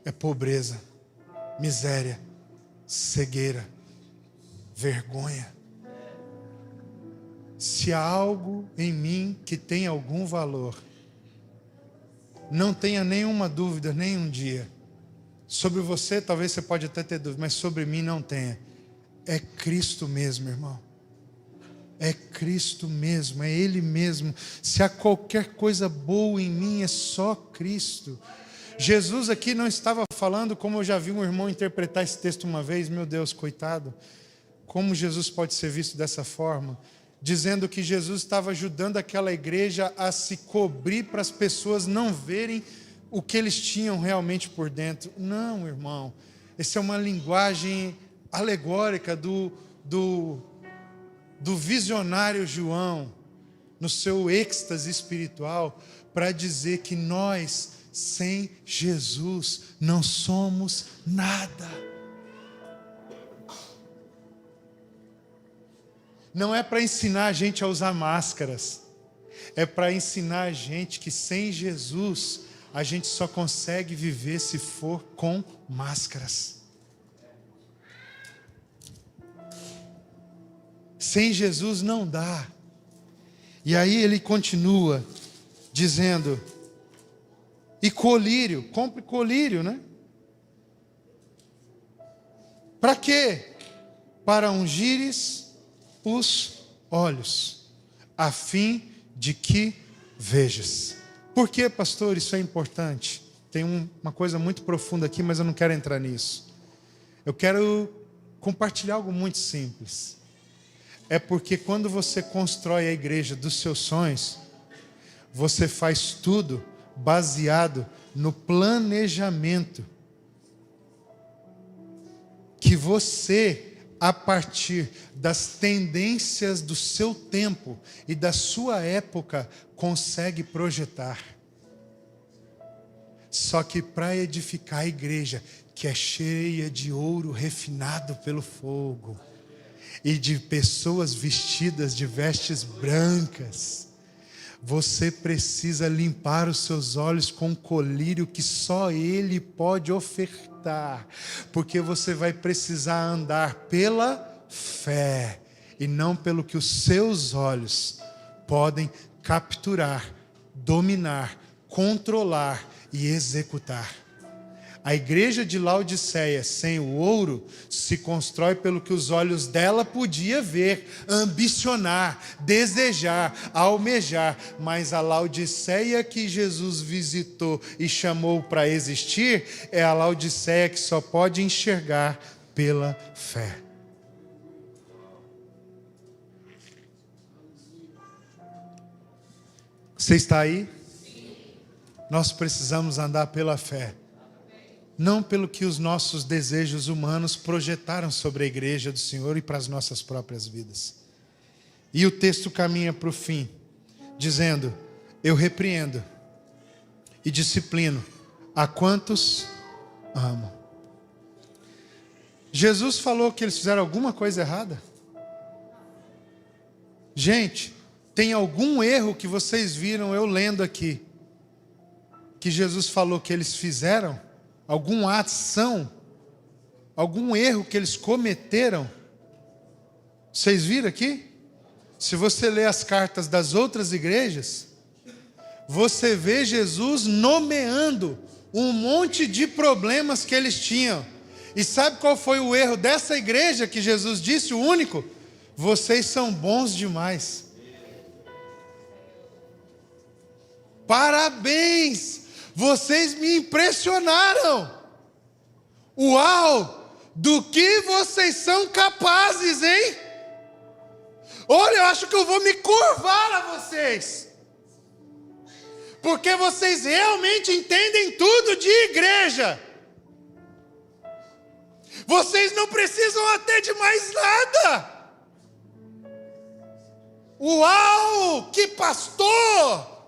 é pobreza, miséria, cegueira, vergonha. Se há algo em mim que tem algum valor, não tenha nenhuma dúvida, nem um dia. Sobre você, talvez você pode até ter dúvida, mas sobre mim não tenha. É Cristo mesmo, irmão. É Cristo mesmo, é Ele mesmo. Se há qualquer coisa boa em mim, é só Cristo. Jesus aqui não estava falando, como eu já vi um irmão interpretar esse texto uma vez, meu Deus, coitado. Como Jesus pode ser visto dessa forma? Dizendo que Jesus estava ajudando aquela igreja a se cobrir para as pessoas não verem o que eles tinham realmente por dentro. Não, irmão. Essa é uma linguagem alegórica do visionário João, no seu êxtase espiritual, para dizer que nós, sem Jesus, não somos nada. Não é para ensinar a gente a usar máscaras. É para ensinar a gente que sem Jesus a gente só consegue viver se for com máscaras. Sem Jesus não dá. E aí ele continua. dizendo, e colírio, compre colírio, né? Para quê? Para ungires os olhos, a fim de que vejas. Por que, pastor, isso é importante? Tem uma coisa muito profunda aqui, mas eu não quero entrar nisso. Eu quero compartilhar algo muito simples. É porque quando você constrói a igreja dos seus sonhos, você faz tudo baseado no planejamento que você, a partir das tendências do seu tempo e da sua época, consegue projetar. Só que para edificar a igreja, que é cheia de ouro refinado pelo fogo, e de pessoas vestidas de vestes brancas, você precisa limpar os seus olhos com um colírio que só Ele pode ofertar, porque você vai precisar andar pela fé e não pelo que os seus olhos podem capturar, dominar, controlar e executar. A igreja de Laodiceia, sem o ouro, se constrói pelo que os olhos dela podiam ver, ambicionar, desejar, almejar. Mas a Laodiceia que Jesus visitou e chamou para existir, é a Laodiceia que só pode enxergar pela fé. Você está aí? Nós precisamos andar pela fé. Não pelo que os nossos desejos humanos projetaram sobre a igreja do Senhor e para as nossas próprias vidas. E o texto caminha para o fim, dizendo, eu repreendo e disciplino a quantos amo. Jesus falou que eles fizeram alguma coisa errada? Gente, tem algum erro que vocês viram eu lendo aqui, que Jesus falou que eles fizeram? Alguma ação, algum erro que eles cometeram? Vocês viram aqui? Se você ler as cartas das outras igrejas, você vê Jesus nomeando um monte de problemas que eles tinham. E sabe qual foi o erro dessa igreja que Jesus disse, o único? Vocês são bons demais. Parabéns! Vocês me impressionaram. Uau! Do que vocês são capazes, hein? Olha, eu acho que eu vou me curvar a vocês. Porque vocês realmente entendem tudo de igreja. Vocês não precisam até de mais nada. Uau! Que pastor!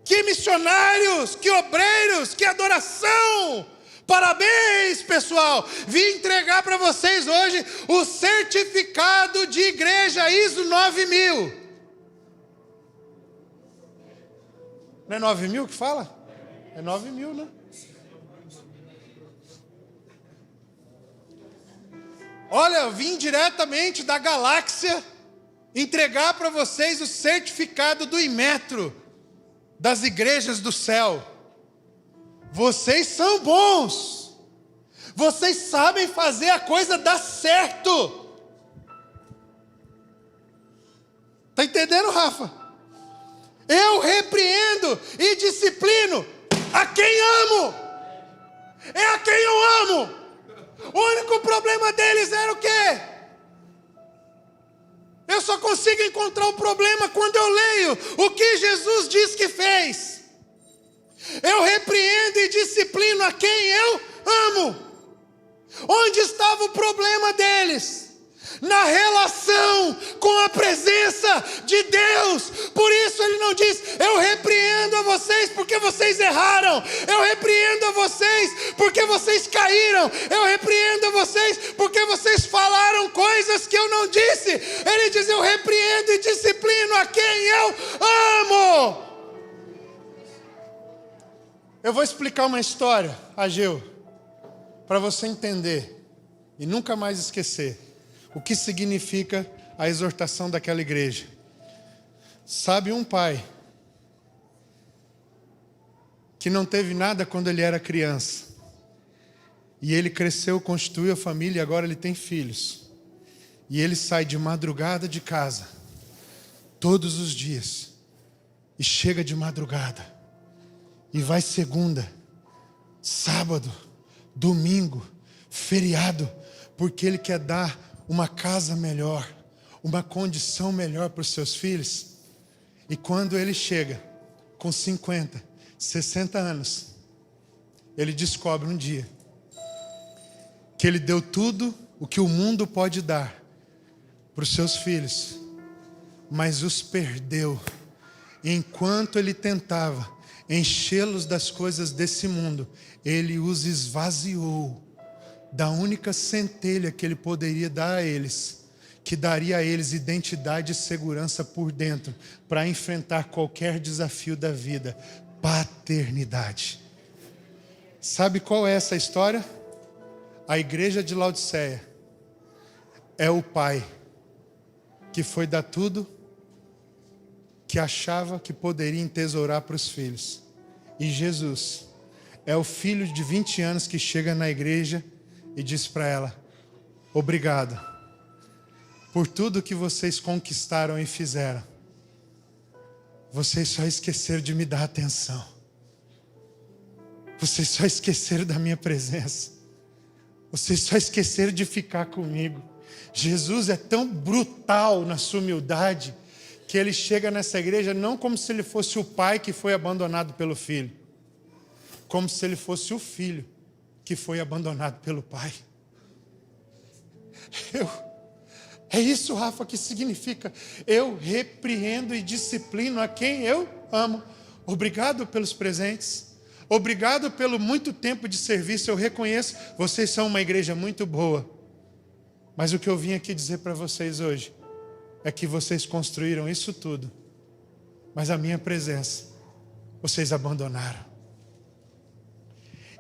Que missionários, que obreiros, que adoração! Parabéns, pessoal! Vim entregar para vocês hoje o certificado de igreja ISO 9000. Não é 9000 que fala? É 9000, né? Olha, eu vim diretamente da galáxia entregar para vocês o certificado do Inmetro, das igrejas do céu. Vocês são bons. Vocês sabem fazer a coisa dar certo. Está entendendo, Rafa? Eu repreendo e disciplino a quem amo. É a quem eu amo. O único problema deles era o quê? Eu só consigo encontrar o problema quando eu leio o que Jesus diz que fez. Eu repreendo e disciplino a quem eu amo. Onde estava o problema deles? Na relação com a presença de Deus. Por isso ele não diz, eu repreendo a vocês porque vocês erraram. Eu repreendo a vocês porque vocês caíram. Eu repreendo a vocês porque vocês falaram coisas que eu não disse. Ele diz, eu repreendo e disciplino a quem eu amo. Eu vou explicar uma história, Ageu, para você entender e nunca mais esquecer o que significa a exortação daquela igreja. Sabe um pai que não teve nada quando ele era criança. E ele cresceu, constituiu a família e agora ele tem filhos. E ele sai de madrugada de casa, todos os dias. E chega de madrugada. E vai segunda, sábado, domingo, feriado. Porque ele quer dar uma casa melhor, uma condição melhor para os seus filhos. E quando ele chega com 50, 60 anos, ele descobre um dia que ele deu tudo o que o mundo pode dar para os seus filhos, mas os perdeu enquanto ele tentava enchê-los das coisas desse mundo. Ele os esvaziou da única centelha que ele poderia dar a eles, que daria a eles identidade e segurança por dentro, para enfrentar qualquer desafio da vida: paternidade. Sabe qual é essa história? A igreja de Laodiceia é o pai que foi dar tudo que achava que poderia entesourar para os filhos. E Jesus é o filho de 20 anos que chega na igreja e diz para ela: obrigado por tudo que vocês conquistaram e fizeram. Vocês só esqueceram de me dar atenção. Vocês só esqueceram da minha presença. Vocês só esqueceram de ficar comigo. Jesus é tão brutal na sua humildade que ele chega nessa igreja não como se ele fosse o pai que foi abandonado pelo filho, como se ele fosse o filho que foi abandonado pelo pai. É isso, Rafa, que significa: eu repreendo e disciplino a quem eu amo. Obrigado pelos presentes. Obrigado pelo muito tempo de serviço. Eu reconheço, vocês são uma igreja muito boa. Mas o que eu vim aqui dizer para vocês hoje é que vocês construíram isso tudo, mas a minha presença vocês abandonaram.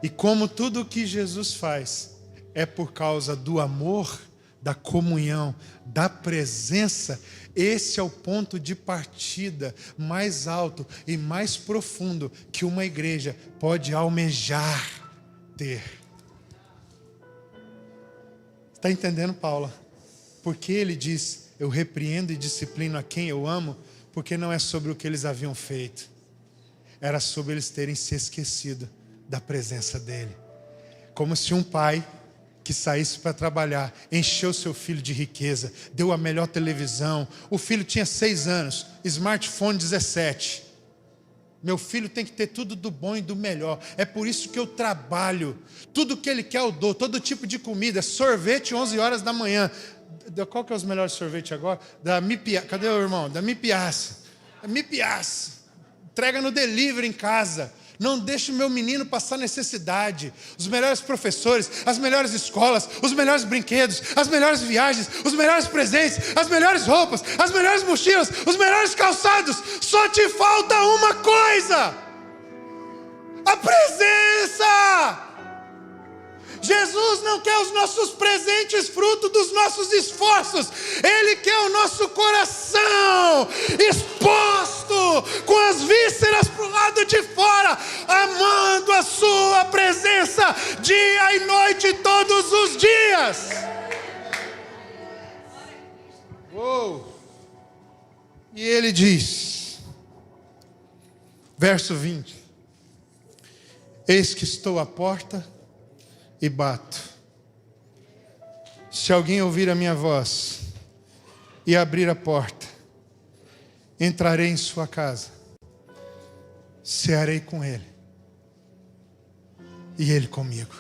E como tudo o que Jesus faz é por causa do amor, da comunhão, da presença, esse é o ponto de partida mais alto e mais profundo que uma igreja pode almejar ter. Está entendendo, Paula? Porque ele diz: eu repreendo e disciplino a quem eu amo, porque não é sobre o que eles haviam feito, era sobre eles terem se esquecido da presença dele. Como se um pai que saísse para trabalhar, encheu seu filho de riqueza, deu a melhor televisão. O filho tinha 6 anos, smartphone 17. Meu filho tem que ter tudo do bom e do melhor. É por isso que eu trabalho. Tudo que ele quer eu dou, todo tipo de comida. Sorvete 11 horas da manhã. Qual que é os melhores sorvetes agora? Da Mipiaça. Cadê o irmão? Da Mipiaça. Mipiaça. Entrega no delivery em casa. Não deixe o meu menino passar necessidade. Os melhores professores, as melhores escolas, os melhores brinquedos, as melhores viagens, os melhores presentes, as melhores roupas, as melhores mochilas, os melhores calçados. Só te falta uma coisa: a presença. Jesus não quer os nossos presentes fruto dos nossos esforços. Ele quer o nosso coração exposto, com as vísceras para o lado de fora, amando a sua presença dia e noite, todos os dias. Uou. E ele diz, verso 20: eis que estou à porta e bato. Se alguém ouvir a minha voz e abrir a porta, entrarei em sua casa, cearei com ele e ele comigo.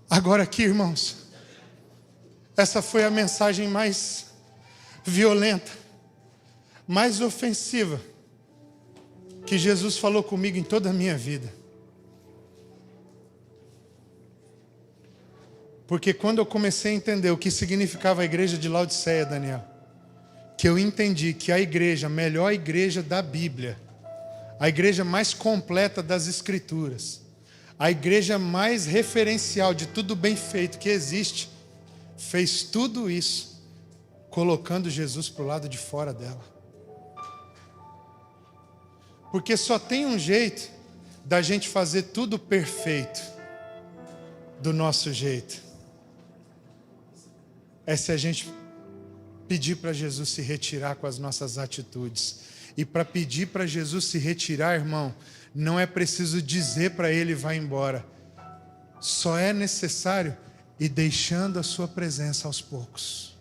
Agora aqui, irmãos, essa foi a mensagem mais violenta, mais ofensiva que Jesus falou comigo em toda a minha vida. Porque quando eu comecei a entender o que significava a igreja de Laodiceia, Daniel, que eu entendi que a igreja, a melhor igreja da Bíblia, a igreja mais completa das Escrituras, a igreja mais referencial de tudo bem feito que existe, fez tudo isso colocando Jesus para o lado de fora dela. Porque só tem um jeito da gente fazer tudo perfeito, do nosso jeito. É se a gente pedir para Jesus se retirar com as nossas atitudes. E para pedir para Jesus se retirar, irmão, não é preciso dizer para Ele vai embora. Só é necessário ir deixando a sua presença aos poucos.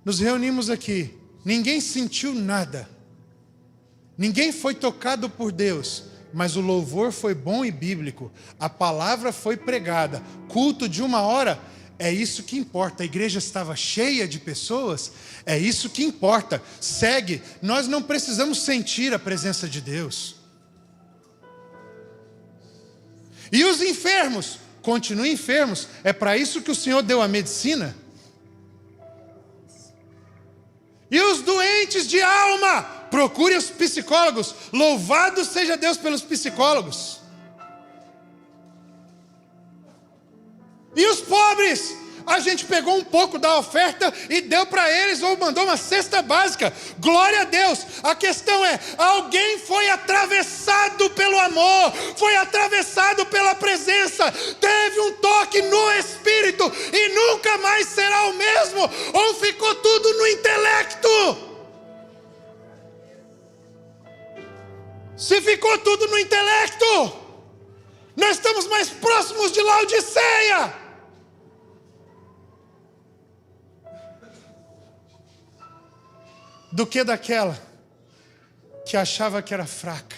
Nos reunimos aqui, ninguém sentiu nada. Ninguém foi tocado por Deus, mas o louvor foi bom e bíblico. A palavra foi pregada. Culto de 1 hora, é isso que importa. A igreja estava cheia de pessoas, é isso que importa. Segue, nós não precisamos sentir a presença de Deus. E os enfermos, continuem enfermos. É para isso que o Senhor deu a medicina. E os doentes de alma, procure os psicólogos. Louvado seja Deus pelos psicólogos. E os pobres, a gente pegou um pouco da oferta e deu para eles, ou mandou uma cesta básica. Glória a Deus. A questão é, alguém foi atravessado pelo amor, foi atravessado pela presença, teve um toque no Espírito e nunca mais será o mesmo, ou ficou tudo no intelecto? Se ficou tudo no intelecto, nós estamos mais próximos de Laodiceia. Do que daquela que achava que era fraca,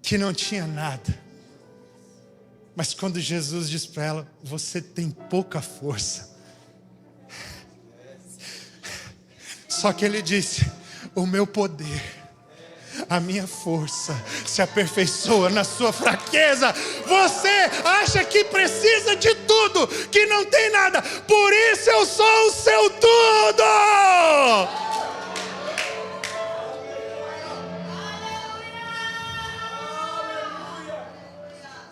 que não tinha nada. Mas quando Jesus diz para ela, você tem pouca força. Só que ele disse, o meu poder, a minha força se aperfeiçoa na sua fraqueza. Você acha que precisa de tudo, que não tem nada. Por isso eu sou o seu tudo.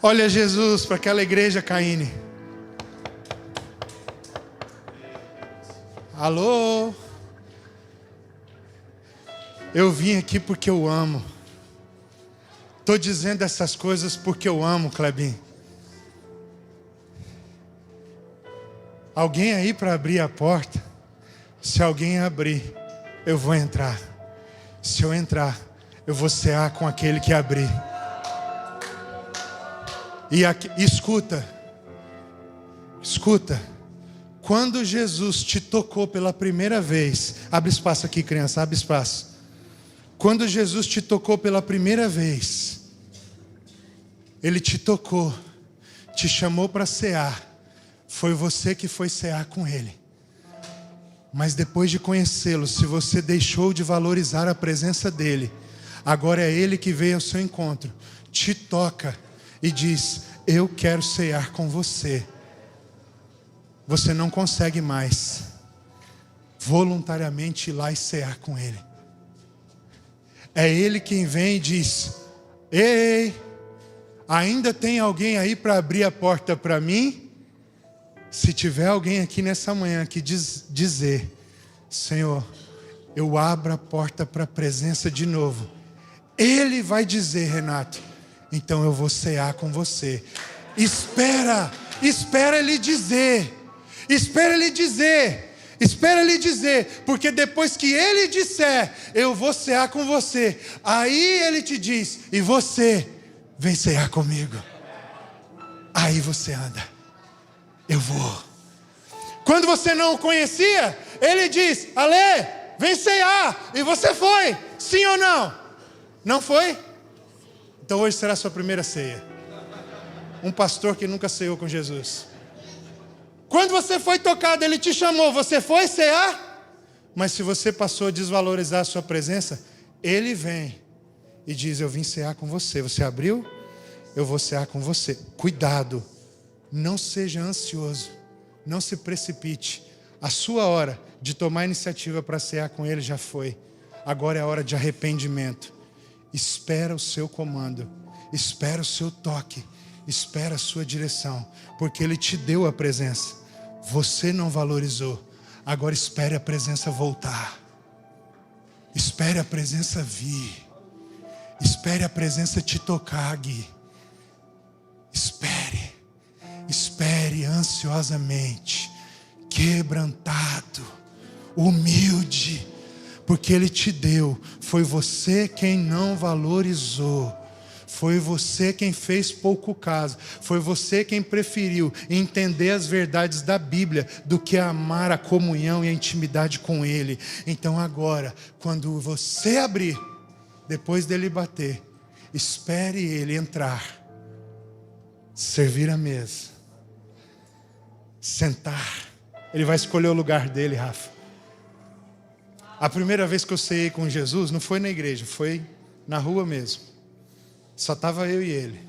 Olha Jesus para aquela igreja, Caíne. Alô? Eu vim aqui porque eu amo. Estou dizendo essas coisas porque eu amo, Clebinho. Alguém aí para abrir a porta? Se alguém abrir, eu vou entrar. Se eu entrar, eu vou cear com aquele que abrir. E aqui, escuta. Quando Jesus te tocou pela primeira vez, abre espaço aqui, criança, abre espaço. Quando Jesus te tocou pela primeira vez, Ele te tocou, te chamou para cear. Foi você que foi cear com Ele. Mas depois de conhecê-lo, se você deixou de valorizar a presença dEle, agora é Ele que veio ao seu encontro, te toca e diz, eu quero cear com você. Você não consegue mais voluntariamente ir lá e cear com Ele. É Ele quem vem e diz, ei, ainda tem alguém aí para abrir a porta para mim? Se tiver alguém aqui nessa manhã que dizer, Senhor, eu abro a porta para a presença de novo. Ele vai dizer, Renato, então eu vou cear com você. Espera Ele dizer. Espera Ele dizer, porque depois que Ele disser, eu vou cear com você, aí Ele te diz, e você, vem cear comigo. Aí você anda, eu vou. Quando você não o conhecia, Ele diz, Ale, vem cear, e você foi, sim ou não? Não foi? Então hoje será a sua primeira ceia. Um pastor que nunca ceou com Jesus. Quando você foi tocado, Ele te chamou, você foi cear? Mas se você passou a desvalorizar a sua presença, Ele vem e diz, eu vim cear com você. Você abriu? Eu vou cear com você. Cuidado, não seja ansioso, não se precipite. A sua hora de tomar iniciativa para cear com Ele já foi. Agora é a hora de arrependimento. Espera o seu comando, espera o seu toque, espera a sua direção, porque Ele te deu a presença. Você não valorizou. Agora espere a presença voltar. Espere a presença vir. Espere a presença te tocar, Gui. Espere. Espere ansiosamente, quebrantado, humilde, porque Ele te deu. Foi você quem não valorizou. Foi você quem fez pouco caso. Foi você quem preferiu entender as verdades da Bíblia do que amar a comunhão e a intimidade com Ele. Então agora, quando você abrir, depois dele bater, espere Ele entrar, servir a mesa, sentar. Ele vai escolher o lugar dele, Rafa. A primeira vez que eu ceiei com Jesus não foi na igreja, foi na rua mesmo. Só estava eu e ele.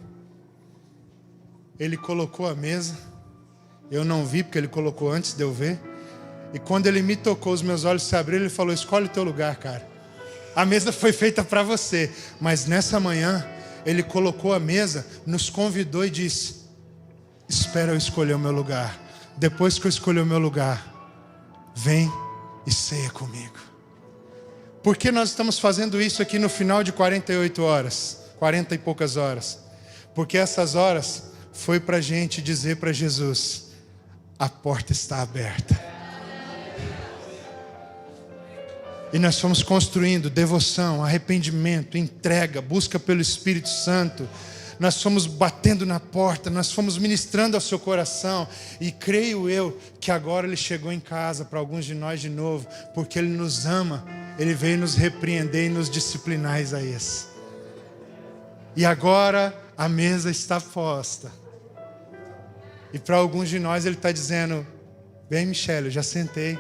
Ele colocou a mesa. Eu não vi porque ele colocou antes de eu ver. E quando ele me tocou, os meus olhos se abriram. Ele falou: escolhe o teu lugar, cara. A mesa foi feita para você. Mas nessa manhã, ele colocou a mesa, nos convidou e disse: espera eu escolher o meu lugar. Depois que eu escolher o meu lugar, vem e ceia comigo. Por que nós estamos fazendo isso aqui no final de 48 horas? 40 e poucas horas. Porque essas horas foi para a gente dizer para Jesus: a porta está aberta. E nós fomos construindo devoção, arrependimento, entrega, busca pelo Espírito Santo. Nós fomos batendo na porta, nós fomos ministrando ao seu coração. E creio eu que agora Ele chegou em casa para alguns de nós de novo, porque Ele nos ama. Ele veio nos repreender e nos disciplinar, Isaías. E agora a mesa está posta. E para alguns de nós Ele está dizendo: bem, Michele, eu já sentei.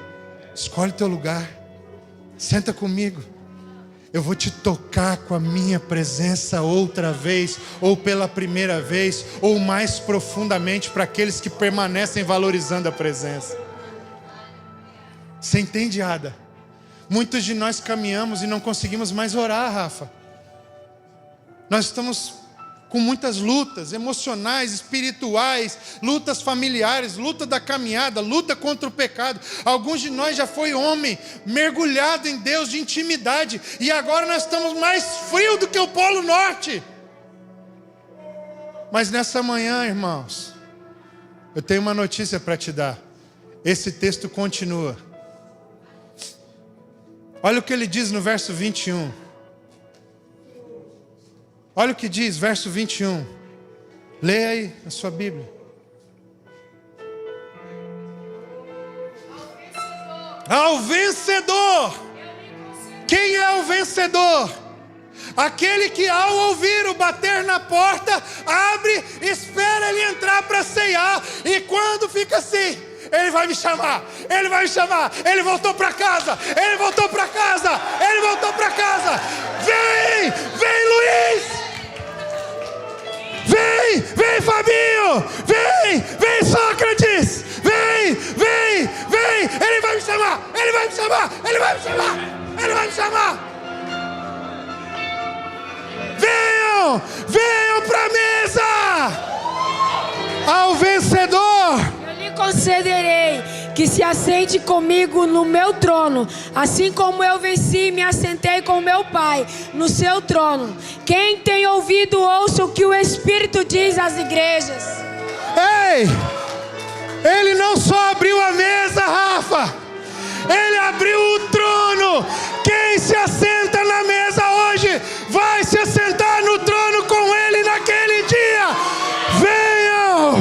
Escolhe teu lugar. Senta comigo. Eu vou te tocar com a minha presença outra vez, ou pela primeira vez, ou mais profundamente para aqueles que permanecem valorizando a presença. Você entende, Ada? Muitos de nós caminhamos e não conseguimos mais orar, Rafa. Nós estamos com muitas lutas emocionais, espirituais, lutas familiares, luta da caminhada, luta contra o pecado. Alguns de nós já foi homem, mergulhado em Deus de intimidade, e agora nós estamos mais frios do que o Polo Norte. Mas nessa manhã, irmãos, eu tenho uma notícia para te dar. Esse texto continua. Olha o que ele diz no verso 21. Olha o que diz, verso 21. Leia aí na sua Bíblia. Ao vencedor. Quem é o vencedor? Aquele que ao ouvir o bater na porta, abre, espera ele entrar para ceiar. E quando fica assim, Ele vai me chamar, Ele vai me chamar. Ele voltou para casa, Ele voltou para casa, Ele voltou para casa. Vem, vem Luiz. Vem, vem Fabinho. Vem, vem Sócrates. Vem, vem, vem. Ele vai me chamar, Ele vai me chamar, Ele vai me chamar, Ele vai me chamar. Venham, venham para a mesa. Ao vencedor eu lhe concederei que se assente comigo no meu trono, assim como eu venci e me assentei com meu Pai no seu trono. Quem tem ouvido, ouça o que o Espírito diz às igrejas. Ei, Ele não só abriu a mesa, Rafa, Ele abriu o trono. Quem se assenta na mesa hoje vai se assentar no trono com Ele naquele dia. Venham,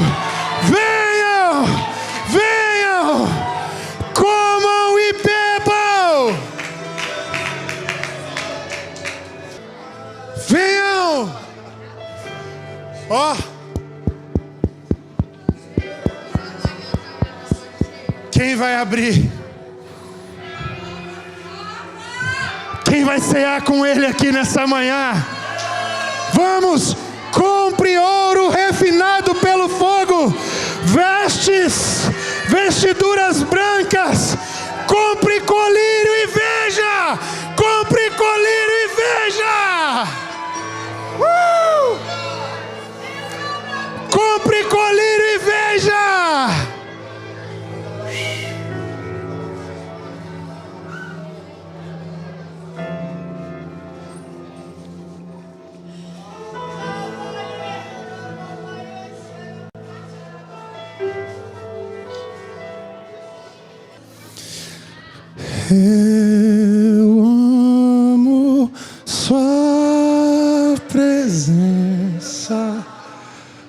venham, venham, comam e bebam. Venham. Ó, quem vai abrir? Quem vai cear com Ele aqui nessa manhã? Vamos, compre ouro refinado pelo fogo, vestes, vestiduras brancas, compre colírio e veja, compre colírio e veja, compre colírio e veja. Eu amo sua presença,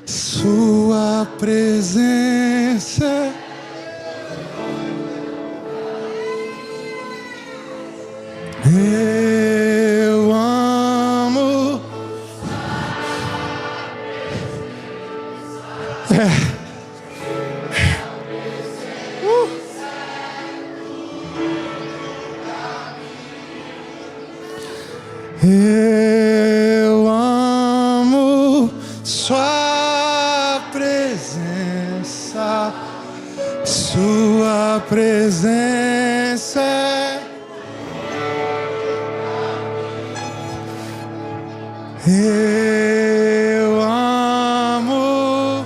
sua presença. Eu amo. Eu amo sua presença, sua presença. Eu amo.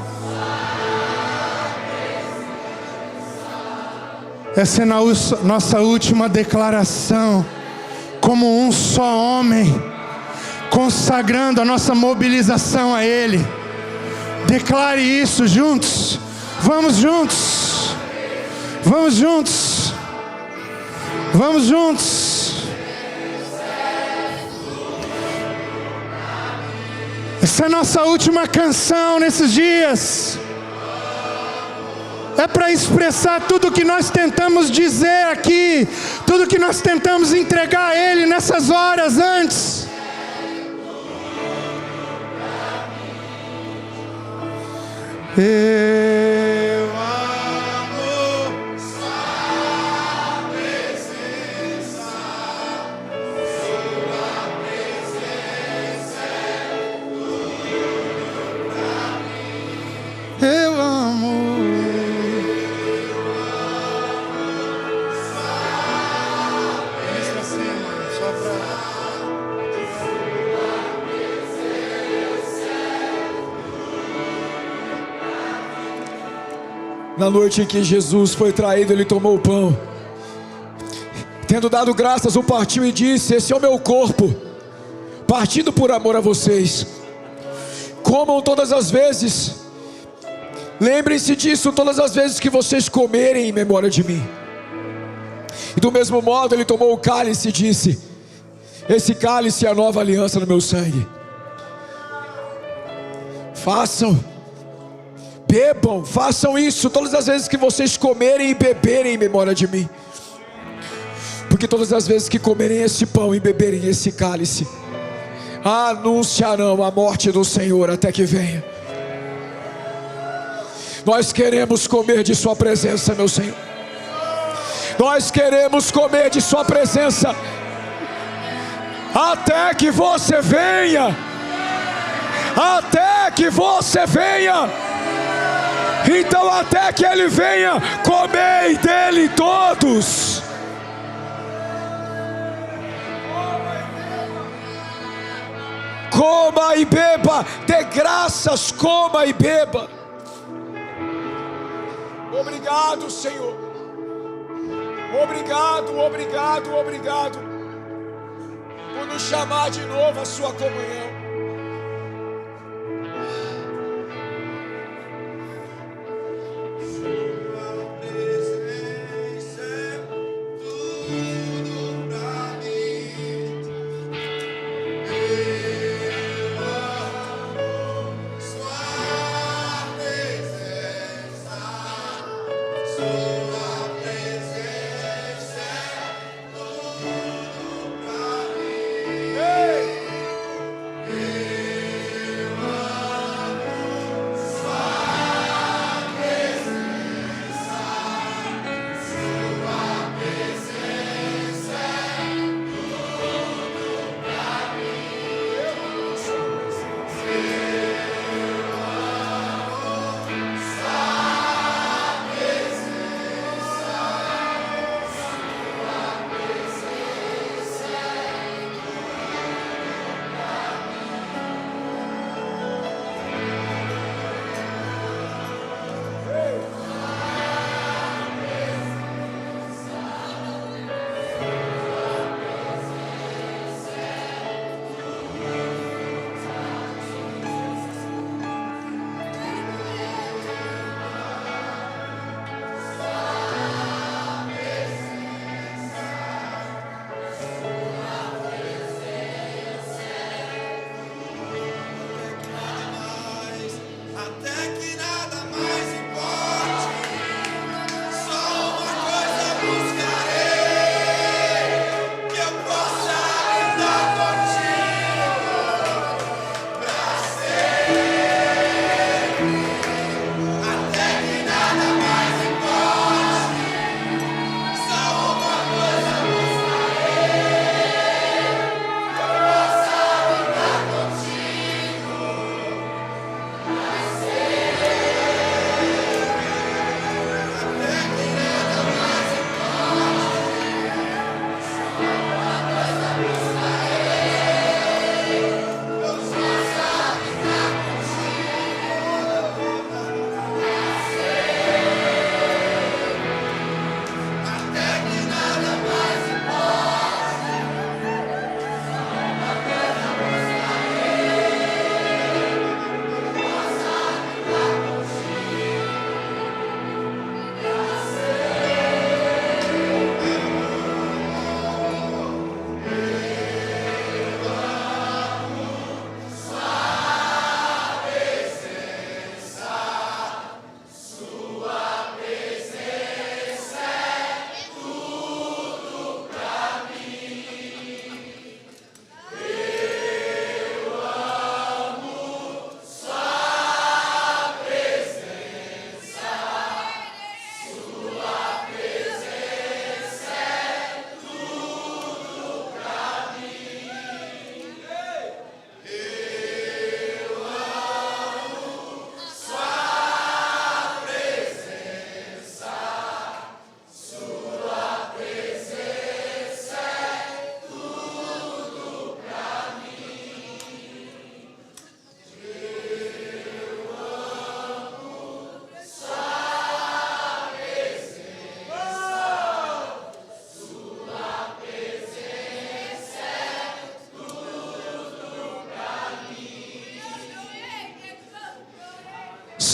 Essa é a nossa última declaração, como um só homem, consagrando a nossa mobilização a Ele. Declare isso juntos. Vamos juntos. Vamos juntos. Vamos juntos. Essa é a nossa última canção nesses dias. É para expressar tudo que nós tentamos dizer aqui, tudo que nós tentamos entregar a Ele nessas horas antes. Eu amo sua presença, sua presença é tudo pra mim. Eu amo. Na noite em que Jesus foi traído, Ele tomou o pão, tendo dado graças, o partiu e disse: esse é o meu corpo, partido por amor a vocês. Comam todas as vezes, lembrem-se disso todas as vezes que vocês comerem em memória de mim. E do mesmo modo Ele tomou o cálice e disse: esse cálice é a nova aliança no meu sangue. Bebam, façam isso todas as vezes que vocês comerem e beberem em memória de mim. Porque todas as vezes que comerem esse pão e beberem esse cálice, anunciarão a morte do Senhor até que venha. Nós queremos comer de sua presença, meu Senhor. Nós queremos comer de sua presença até que você venha. Até que você venha. Então até que Ele venha, comei dele todos. Coma e beba, dê graças, coma e beba. Obrigado, Senhor. Obrigado, obrigado, obrigado por nos chamar de novo à sua comunhão.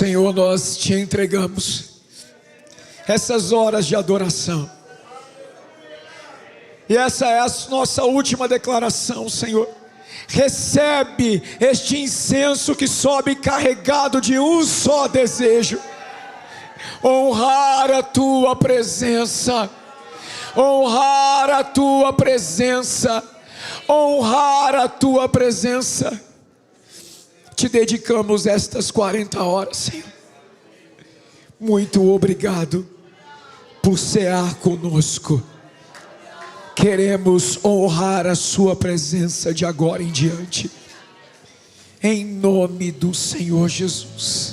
Senhor, nós te entregamos essas horas de adoração. E essa é a nossa última declaração, Senhor. Recebe este incenso que sobe carregado de um só desejo: honrar a tua presença, honrar a tua presença, honrar a tua presença. Te dedicamos estas 40 horas, Senhor. Muito obrigado por cear conosco. Queremos honrar a sua presença de agora em diante, em nome do Senhor Jesus.